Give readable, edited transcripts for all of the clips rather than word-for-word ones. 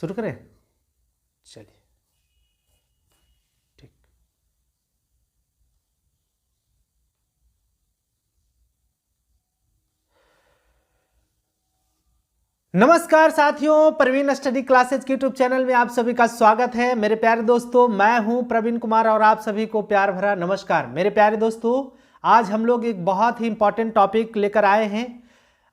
शुरू करें? चलिए ठीक। नमस्कार साथियों, प्रवीण स्टडी क्लासेज के यूट्यूब चैनल में आप सभी का स्वागत है। मेरे प्यारे दोस्तों, मैं हूं प्रवीण कुमार और आप सभी को प्यार भरा नमस्कार। मेरे प्यारे दोस्तों, आज हम लोग एक बहुत ही इंपॉर्टेंट टॉपिक लेकर आए हैं,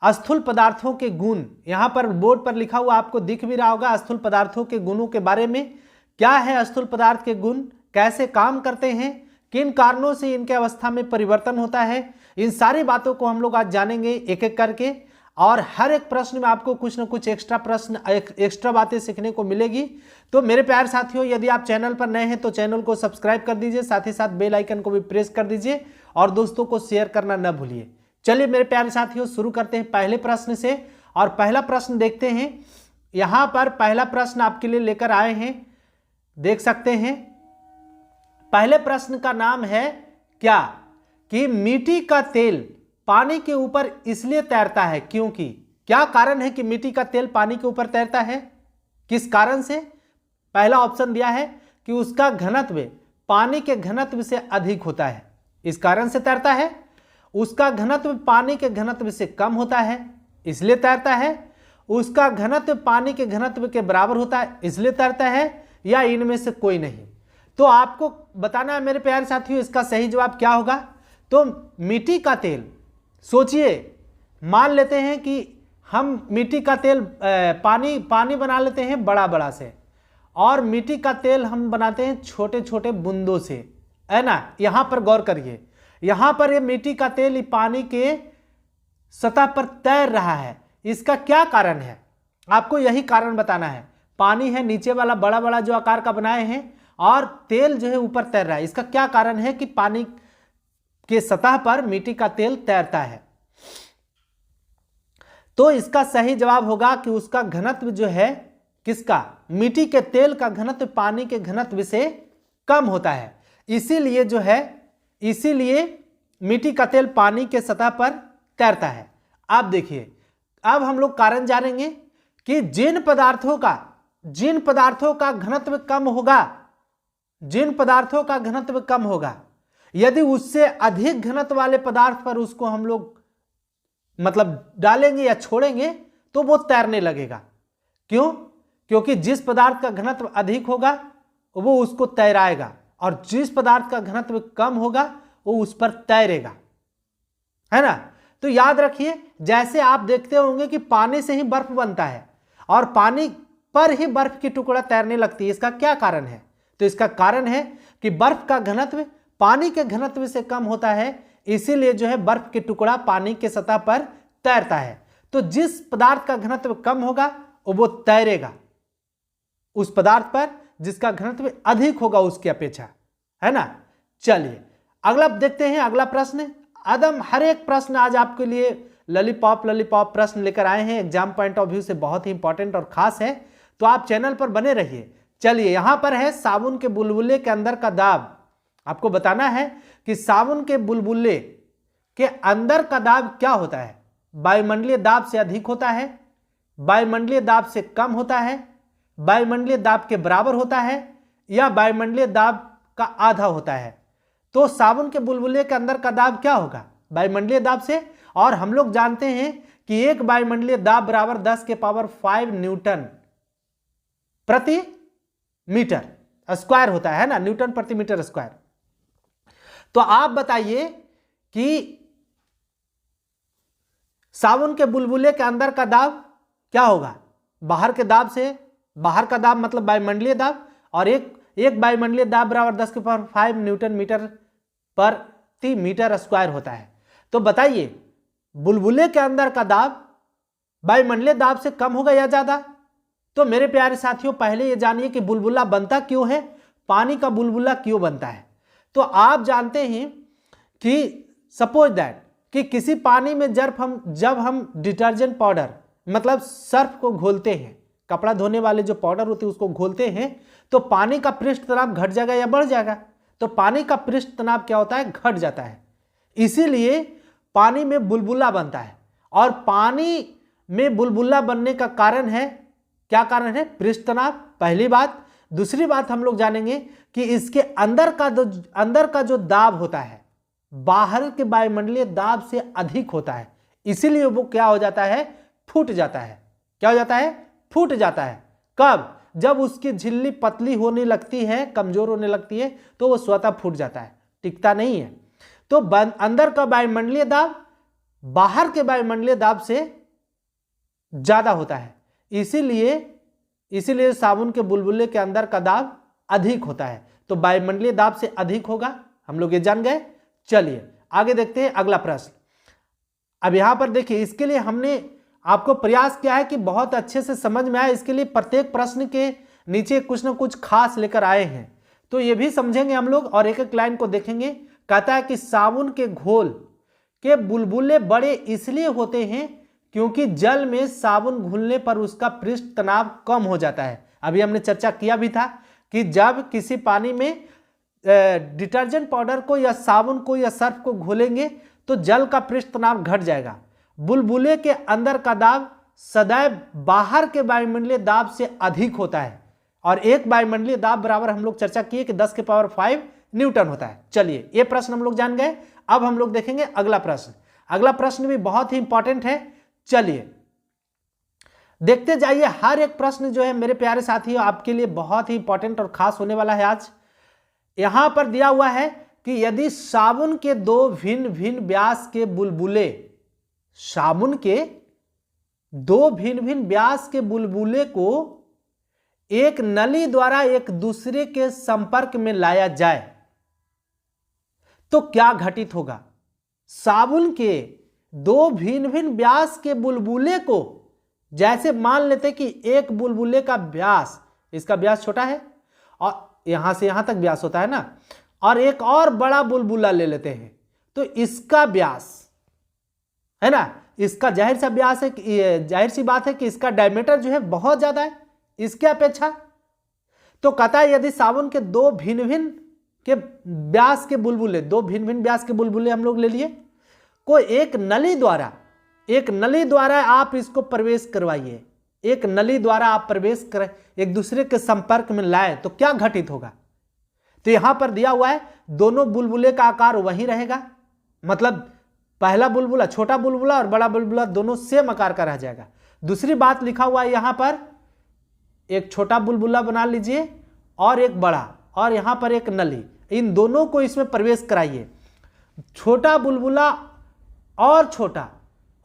स्थूल पदार्थों के गुण। यहां पर बोर्ड पर लिखा हुआ आपको दिख भी रहा होगा, स्थूल पदार्थों के गुणों के बारे में। क्या है स्थूल पदार्थ के गुण, कैसे काम करते हैं, किन कारणों से इनके अवस्था में परिवर्तन होता है, इन सारी बातों को हम लोग आज जानेंगे एक एक करके। और हर एक प्रश्न में आपको कुछ ना कुछ एक्स्ट्रा बातें सीखने को मिलेगी। तो मेरे प्यारे साथियों, यदि आप चैनल पर नए हैं तो चैनल को सब्सक्राइब कर दीजिए, साथ ही साथ बेल आइकन को भी प्रेस कर दीजिए और दोस्तों को शेयर करना न भूलिए। चलिए मेरे प्यारे साथियों, शुरू करते हैं पहले प्रश्न से। और पहला प्रश्न देखते हैं। यहां पर पहला प्रश्न आपके लिए लेकर आए हैं, देख सकते हैं। पहले प्रश्न का नाम है क्या कि मिट्टी का तेल पानी के ऊपर इसलिए तैरता है क्योंकि। क्या कारण है कि मिट्टी का तेल पानी के ऊपर तैरता है, किस कारण से? पहला ऑप्शन दिया है कि उसका घनत्व पानी के घनत्व से अधिक होता है, इस कारण से तैरता है। उसका घनत्व पानी के घनत्व से कम होता है, इसलिए तैरता है। उसका घनत्व पानी के घनत्व के बराबर होता है, इसलिए तैरता है, या इनमें से कोई नहीं। तो आपको बताना है मेरे प्यारे साथियों, इसका सही जवाब क्या होगा। तो मिट्टी का तेल, सोचिए, मान लेते हैं कि हम मिट्टी का तेल पानी बना लेते हैं बड़ा बड़ा से, और मिट्टी का तेल हम बनाते हैं छोटे छोटे बूंदों से, है ना। यहां पर गौर करिए, यहां पर ये मिट्टी का तेल पानी के सतह पर तैर रहा है, इसका क्या कारण है? आपको यही कारण बताना है। पानी है नीचे वाला बड़ा बड़ा जो आकार का बनाए हैं, और तेल जो है ऊपर तैर रहा है, इसका क्या कारण है कि पानी के सतह पर मिट्टी का तेल तैरता है। तो इसका सही जवाब होगा कि उसका घनत्व जो है, किसका, मिट्टी के तेल का घनत्व पानी के घनत्व से कम होता है, इसीलिए जो है, इसीलिए मिट्टी का तेल पानी के सतह पर तैरता है। आप देखिए, अब हम लोग कारण जानेंगे कि जिन पदार्थों का घनत्व कम होगा, जिन पदार्थों का घनत्व कम होगा, यदि उससे अधिक घनत्व वाले पदार्थ पर उसको हम लोग मतलब डालेंगे या छोड़ेंगे तो वो तैरने लगेगा। क्यों? क्योंकि जिस पदार्थ का घनत्व अधिक होगा वो उसको तैराएगा, और जिस पदार्थ का घनत्व कम होगा वो उस पर तैरेगा, है ना। तो याद रखिए, जैसे आप देखते होंगे कि पानी से ही बर्फ बनता है, और पानी पर ही बर्फ की टुकड़ा तैरने लगती है। इसका क्या कारण है? तो इसका कारण है कि बर्फ का घनत्व पानी के घनत्व से कम होता है, इसीलिए जो है बर्फ के टुकड़ा पानी के सतह पर तैरता है। तो जिस पदार्थ का घनत्व कम होगा वो तैरेगा उस पदार्थ पर जिसका घनत्व अधिक होगा उसकी अपेक्षा, है ना। चलिए अगला देखते हैं, अगला प्रश्न। आदम हर एक प्रश्न आज आपके लिए लॉलीपॉप प्रश्न लेकर आए हैं, एग्जाम पॉइंट ऑफ व्यू से बहुत ही इंपॉर्टेंट और खास है, तो आप चैनल पर बने रहिए। चलिए, यहां पर है साबुन के बुलबुले के अंदर का दाब। आपको बताना है कि साबुन के बुलबुले के अंदर का दाब क्या होता है। वायुमंडलीय दाब से अधिक होता है, वायुमंडलीय दाब से कम होता है, वायुमंडलीय दाब के बराबर होता है, या वायुमंडलीय दाब का आधा होता है। तो साबुन के बुलबुले के अंदर का दाब क्या होगा? वायुमंडलीय दाब से। और हम लोग जानते हैं कि एक वायुमंडलीय दाब बराबर 10⁵ न्यूटन प्रति मीटर स्क्वायर होता है ना, न्यूटन प्रति मीटर स्क्वायर। तो आप बताइए कि साबुन के बुलबुले के अंदर का दाब क्या होगा? बाहर के दाब से, बाहर का दाब मतलब वायुमंडलीय दाब, और एक वायुमंडलीय दाब बराबर 10⁵ न्यूटन मीटर प्रति मीटर स्क्वायर होता है। तो बताइए, बुलबुले के अंदर का दाब वायुमंडलीय दाब से कम होगा या ज्यादा? तो मेरे प्यारे साथियों, पहले ये जानिए कि बुलबुला बनता क्यों है, पानी का बुलबुला क्यों बनता है। तो आप जानते हैं कि सपोज दैट कि किसी पानी में जब हम डिटर्जेंट पाउडर मतलब सर्फ को घोलते हैं, कपड़ा धोने वाले जो पाउडर होते हैं उसको घोलते हैं, तो पानी का पृष्ठ तनाव घट जाएगा या बढ़ जाएगा? तो पानी का पृष्ठ तनाव क्या होता है? घट जाता है। इसीलिए पानी में बुलबुला बनता है। और पानी में बुलबुला बनने का कारण है क्या कारण है? पृष्ठ तनाव, पहली बात। दूसरी बात हम लोग जानेंगे कि इसके अंदर का जो दाब होता है बाहर के वायुमंडलीय दाब से अधिक होता है, इसीलिए वो क्या हो जाता है? फूट जाता है। क्या हो जाता है? फूट जाता है। कब? जब उसकी झिल्ली पतली होने लगती है, कमजोर होने लगती है, तो वो स्वतः फूट जाता है, टिकता नहीं है। तो अंदर का वायुमंडलीय दाब बाहर के वायुमंडलीय दाब से ज्यादा होता है, इसीलिए साबुन के बुलबुले के अंदर का दाब अधिक होता है। तो वायुमंडलीय दाब से अधिक होगा, हम लोग ये जान गए। चलिए आगे देखते हैं अगला प्रश्न। अब यहां पर देखिए, इसके लिए हमने आपको प्रयास किया है कि बहुत अच्छे से समझ में आए, इसके लिए प्रत्येक प्रश्न के नीचे कुछ ना कुछ खास लेकर आए हैं, तो ये भी समझेंगे हम लोग और एक एक लाइन को देखेंगे। कहता है कि साबुन के घोल के बुलबुले बड़े इसलिए होते हैं क्योंकि जल में साबुन घुलने पर उसका पृष्ठ तनाव कम हो जाता है। अभी हमने चर्चा किया भी था कि जब किसी पानी में डिटर्जेंट पाउडर को या साबुन को या सर्फ को घोलेंगे तो जल का पृष्ठ तनाव घट जाएगा। बुलबुले के अंदर का दाब सदैव बाहर के वायुमंडलीय दाब से अधिक होता है, और एक वायुमंडलीय दाब बराबर हम लोग चर्चा किए कि 10 के पावर 5 न्यूटन होता है। चलिए ये प्रश्न हम लोग जान गए। अब हम लोग देखेंगे अगला प्रश्न। अगला प्रश्न भी बहुत ही इंपॉर्टेंट है। चलिए देखते जाइए, हर एक प्रश्न जो है मेरे प्यारे साथियों आपके लिए बहुत ही इंपॉर्टेंट और खास होने वाला है आज। यहां पर दिया हुआ है कि यदि साबुन के दो भिन्न भिन्न व्यास के बुलबुले, साबुन के दो भिन्न भिन्न व्यास के बुलबुले को एक नली द्वारा एक दूसरे के संपर्क में लाया जाए तो क्या घटित होगा? साबुन के दो भिन्न भिन्न व्यास के बुलबुले को, जैसे मान लेते कि एक बुलबुले का व्यास, इसका व्यास छोटा है और यहां से यहां तक व्यास होता है ना, और एक और बड़ा बुलबुला ले लेते हैं तो इसका व्यास है ना, इसका जाहिर सा व्यास है, जाहिर सी बात है कि इसका डायमीटर जो है बहुत ज्यादा है इसके अपेक्षा। तो कहता है यदि साबुन के दो भिन्न भिन्न के व्यास के बुलबुले, दो भिन्न भिन्न व्यास के बुलबुले हम लोग ले लिए, को एक नली द्वारा आप इसको प्रवेश करवाइए, एक नली द्वारा आप प्रवेश करें, एक दूसरे के संपर्क में लाए तो क्या घटित होगा? तो यहां पर दिया हुआ है दोनों बुलबुले का आकार वही रहेगा, मतलब पहला बुलबुला, छोटा बुलबुला और बड़ा बुलबुला दोनों सेम आकार का रह जाएगा। दूसरी बात लिखा हुआ है यहां पर, एक छोटा बुलबुला बना लीजिए और एक बड़ा, और यहां पर एक नली, इन दोनों को इसमें प्रवेश कराइए। छोटा बुलबुला और छोटा,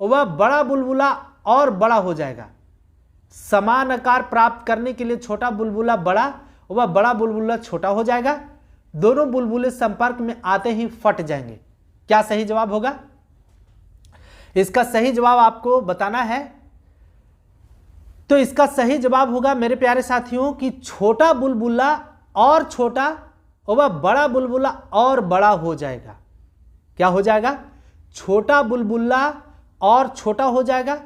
वह बड़ा बुलबुला और बड़ा हो जाएगा। समान आकार प्राप्त करने के लिए छोटा बुलबुला बड़ा, वह बड़ा बुलबुला छोटा हो जाएगा। दोनों बुलबुले संपर्क में आते ही फट जाएंगे। क्या सही जवाब होगा? इसका सही जवाब आपको बताना है। तो इसका सही जवाब होगा मेरे प्यारे साथियों कि छोटा बुलबुला और छोटा, वह बड़ा बुलबुला और बड़ा हो जाएगा। क्या हो जाएगा? छोटा बुलबुला और छोटा हो जाएगा,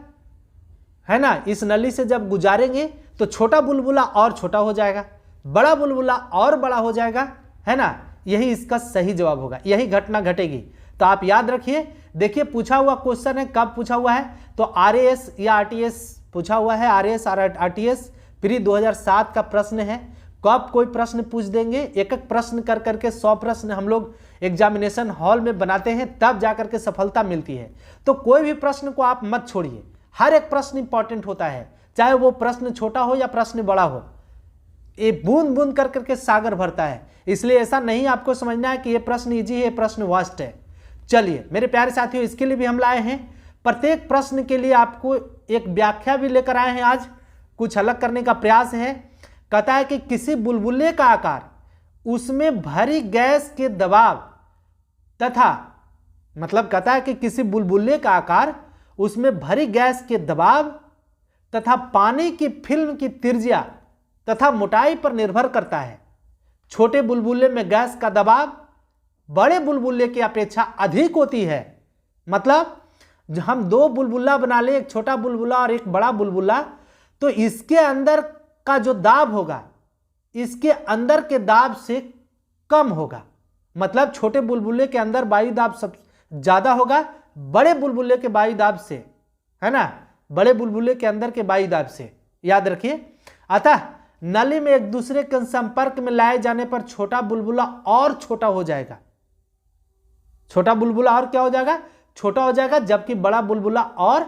है ना। इस नली से जब गुजारेंगे तो छोटा बुलबुला और छोटा हो जाएगा, बड़ा बुलबुला और बड़ा हो जाएगा, है ना। यही इसका सही जवाब होगा, यही घटना घटेगी। तो आप याद रखिए। देखिए पूछा हुआ क्वेश्चन है, कब पूछा हुआ है? तो आरएएस या आरटीएस पूछा हुआ है, आरएएस और आरटीएस प्री 2007 का प्रश्न है। कब कोई प्रश्न पूछ देंगे, एक एक प्रश्न कर करके 100 प्रश्न हम लोग एग्जामिनेशन हॉल में बनाते हैं, तब जाकर के सफलता मिलती है। तो कोई भी प्रश्न को आप मत छोड़िए, हर एक प्रश्न इंपॉर्टेंट होता है, चाहे वो प्रश्न छोटा हो या प्रश्न बड़ा हो। ये बूंद बूंद कर करके सागर भरता है, इसलिए ऐसा नहीं आपको समझना है कि ये प्रश्न इजी है, ये प्रश्न वास्ट है। चलिए मेरे प्यारे साथियों, इसके लिए भी हम लाए हैं, प्रत्येक प्रश्न के लिए आपको एक व्याख्या भी लेकर आए हैं। आज कुछ अलग करने का प्रयास है। कहता है कि किसी बुलबुले का आकार उसमें भरी गैस के दबाव तथा, मतलब कहता है कि किसी बुलबुले का आकार उसमें भरी गैस के दबाव तथा पानी की फिल्म की त्रिज्या तथा मोटाई पर निर्भर करता है। छोटे बुलबुले में गैस का दबाव बड़े बुलबुले की अपेक्षा अधिक होती है। मतलब हम दो बुलबुला बना ले, एक छोटा बुलबुला और एक बड़ा बुलबुला, तो इसके अंदर का जो दाब होगा इसके अंदर के दाब से कम होगा। मतलब छोटे बुलबुले के अंदर वायु दाब सब ज्यादा होगा बड़े बुलबुले के वायु दाब से, है ना, बड़े बुलबुले के अंदर के वायु दाब से। याद रखिए। अतः नली में एक दूसरे के संपर्क में लाए जाने पर छोटा बुलबुला और छोटा हो जाएगा। छोटा बुलबुला और क्या हो जाएगा? छोटा हो जाएगा, जबकि बड़ा बुलबुला और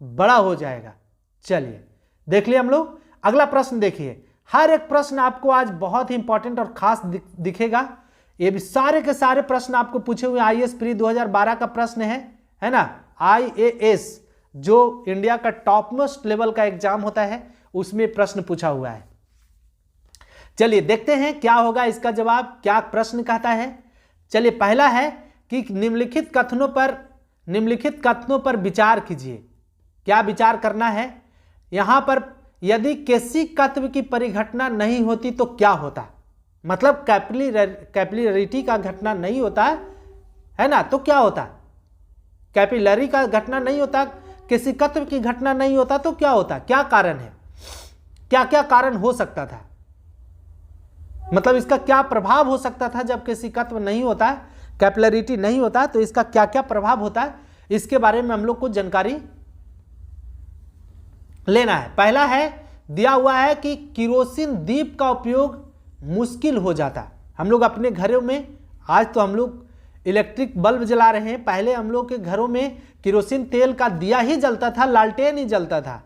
बड़ा हो जाएगा। चलिए देख लिए हम लोग। अगला प्रश्न देखिए। हर एक प्रश्न आपको आज बहुत ही इंपॉर्टेंट और खास दिखेगा। ये भी सारे के सारे प्रश्न आपको पूछे हुए आईएएस प्री 2012 का प्रश्न है ना। आईएएस जो इंडिया का टॉप मोस्ट लेवल का एग्जाम होता है, उसमें प्रश्न पूछा हुआ है। चलिए देखते हैं क्या होगा इसका जवाब, क्या प्रश्न कहता है। चलिए पहला है कि निम्नलिखित कथनों पर विचार कीजिए। क्या विचार करना है? यहां पर यदि किसी तत्व की परिघटना नहीं होती तो क्या होता, मतलब कैपिलरिटी का घटना नहीं होता है ना, तो क्या होता? कैपिलरी का घटना नहीं होता, किसी तत्व की घटना नहीं होता तो क्या होता? क्या कारण है? क्या क्या कारण हो सकता था, मतलब इसका क्या प्रभाव हो सकता था जब किसी तत्व नहीं होता, कैपिलरिटी नहीं होता, तो इसका क्या क्या प्रभाव होता है, इसके बारे में हम लोग को जानकारी लेना है। पहला है, दिया हुआ है कि किरोसिन दीप का उपयोग मुश्किल हो जाता। हम लोग अपने घरों में, आज तो हम लोग इलेक्ट्रिक बल्ब जला रहे हैं, पहले हम लोग के घरों में किरोसिन तेल का दिया ही जलता था, लालटेन ही जलता था।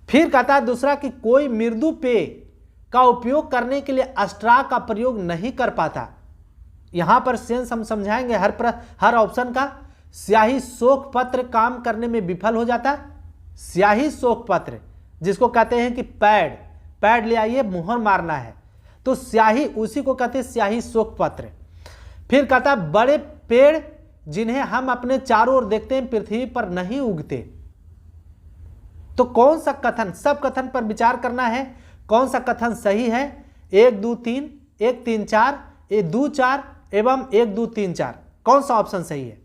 फिर कहता है दूसरा कि कोई मृदु पेय का उपयोग करने के लिए अस्ट्रा का प्रयोग नहीं कर पाता। यहां पर सेंस हम समझाएंगे हर ऑप्शन का। स्याही शोक पत्र काम करने में विफल हो जाता। स्याही शोक पत्र जिसको कहते हैं कि पैड ले आइए, मुहर मारना है, तो स्याही उसी को कहते हैं स्याही शोक पत्र। फिर कहता बड़े पेड़ जिन्हें हम अपने चारों ओर देखते हैं पृथ्वी पर नहीं उगते। तो कौन सा कथन, सब कथन पर विचार करना है, कौन सा कथन सही है। 1 2 3, 1 3 4, 1 2 4 एवं 1 2 3 4, कौन सा ऑप्शन सही है।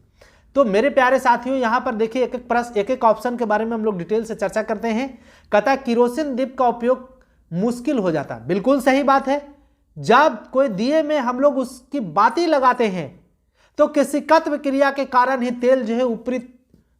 तो मेरे प्यारे साथियों यहां पर देखिए एक एक प्रश्न, एक एक ऑप्शन के बारे में हम लोग डिटेल से चर्चा करते हैं। कहता है किरोसिन दीप का उपयोग मुश्किल हो जाता। बिल्कुल सही बात है। जब कोई दिए में हम लोग उसकी बाती लगाते हैं तो किसी तत्व क्रिया के कारण ही तेल जो है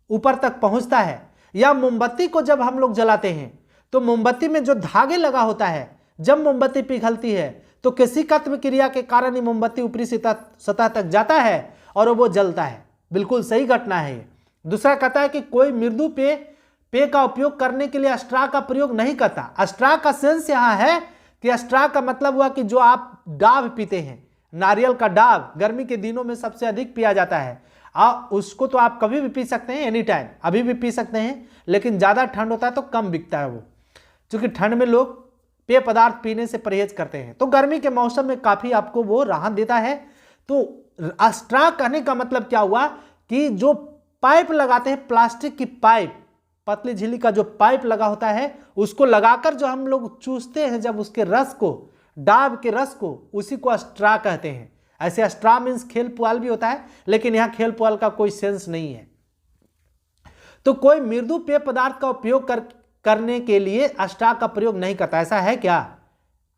ऊपर तक पहुंचता है। या मोमबत्ती को जब हम लोग जलाते हैं तो मोमबत्ती में जो धागे लगा होता है, जब मोमबत्ती पिघलती है तो किसी तत्व क्रिया के कारण ही मोमबत्ती ऊपरी सतह तक जाता है और वो जलता है। बिल्कुल सही घटना है। दूसरा कहता है कि कोई मृदु पेय का उपयोग करने के लिए अस्ट्रा का प्रयोग नहीं करता। अस्ट्रा का सेंस यहां है कि अस्ट्रा का मतलब हुआ कि जो आप डाव पीते हैं, नारियल का डाव गर्मी के दिनों में सबसे अधिक पिया जाता है। उसको तो आप कभी भी पी सकते हैं, एनी टाइम, अभी भी पी सकते हैं, लेकिन ज्यादा ठंड होता है तो कम बिकता है वो, क्योंकि ठंड में लोग पेय पदार्थ पीने से परहेज करते हैं। तो गर्मी के मौसम में काफी आपको वो राहत देता है। तो अस्ट्रा कहने का मतलब क्या हुआ कि जो पाइप लगाते हैं, प्लास्टिक की पाइप, पतली झिल्ली का जो पाइप लगा होता है, उसको लगाकर जो हम लोग चूसते हैं, जब उसके रस को, डाब के रस को, उसी को अस्ट्रा कहते हैं। ऐसे अस्ट्रा मीन्स खेल पुआल भी होता है, लेकिन यहां खेल पुआल का कोई सेंस नहीं है। तो कोई मृदु पेय पदार्थ का उपयोग करने के लिए अस्ट्रा का प्रयोग नहीं करता। ऐसा है क्या?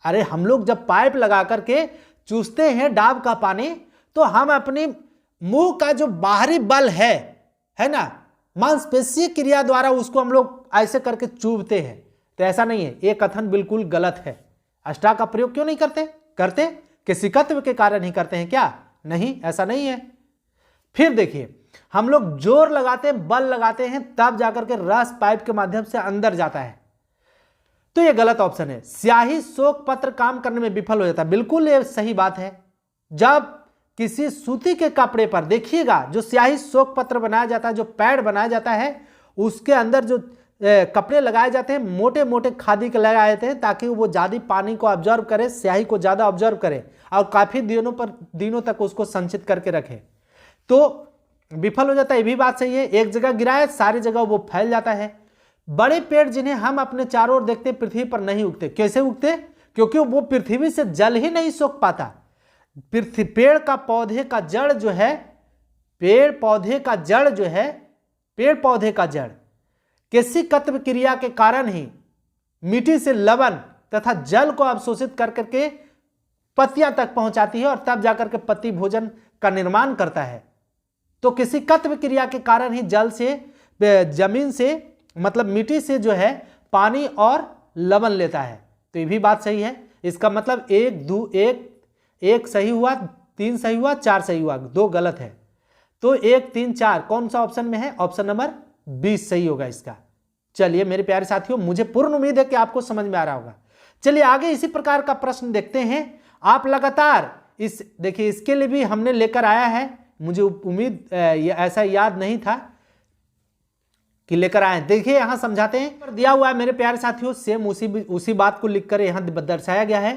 अरे हम लोग जब पाइप लगा करके चूसते हैं डाब का पानी, तो हम अपनी मुंह का जो बाहरी बल है ना, मांसपेशीय क्रिया द्वारा उसको हम लोग ऐसे करके चूबते हैं। तो ऐसा नहीं है, ये कथन बिल्कुल गलत है। अस्ट्रा का प्रयोग क्यों नहीं करते? किसी तत्व के कारण ही करते हैं क्या? नहीं, ऐसा नहीं है। फिर देखिए, हम लोग जोर लगाते हैं, बल लगाते हैं, तब जाकर के रस पाइप के माध्यम से अंदर जाता है। तो ये गलत ऑप्शन है। स्याही शोक पत्र काम करने में विफल हो जाता है। बिल्कुल ये सही बात है। जब किसी सूती के कपड़े पर देखिएगा, जो स्याही शोक पत्र बनाया जाता है, जो पैड बनाया जाता है, उसके अंदर जो कपड़े लगाए जाते हैं, मोटे मोटे खादी के लगाए जाते हैं, ताकि वो ज्यादा पानी को ऑब्जर्व करे, स्याही को ज्यादा ऑब्जर्व करे और काफी दिनों तक उसको संचित करके रखे। तो विफल हो जाता है, ये भी बात सही है। एक जगह गिराए, सारी जगह वो फैल जाता है। बड़े पेड़ जिन्हें हम अपने चारों ओर देखते हैं पृथ्वी पर नहीं उगते। कैसे उगते? क्योंकि वो पृथ्वी से जल ही नहीं सोख पाता। पेड़ पौधे का जड़ किसी तत्व क्रिया के कारण ही मिट्टी से लवण तथा जल को अवशोषित कर करके पत्तियां तक पहुंचाती है और तब जाकर के पत्ती भोजन का निर्माण करता है। तो किसी तत्व क्रिया के कारण ही जल से, जमीन से, मतलब मिट्टी से जो है पानी और लवण लेता है। तो ये भी बात सही है। इसका मतलब एक सही हुआ, 3 सही हुआ, 4 सही हुआ, 2 गलत है। तो 1, 3, 4 कौन सा ऑप्शन में है? ऑप्शन नंबर 20 सही होगा इसका। चलिए मेरे प्यारे साथियों, मुझे पूर्ण उम्मीद है कि आपको समझ में आ रहा होगा। चलिए आगे इसी प्रकार का प्रश्न देखते हैं। आप लगातार देखिए इसके लिए भी हमने लेकर आया है, मुझे उम्मीद ऐसा याद नहीं था कि लेकर आए। देखिए यहां समझाते हैं, दिया हुआ है मेरे प्यारे साथियों, सेम उसी बात को लिखकर यहां दर्शाया गया है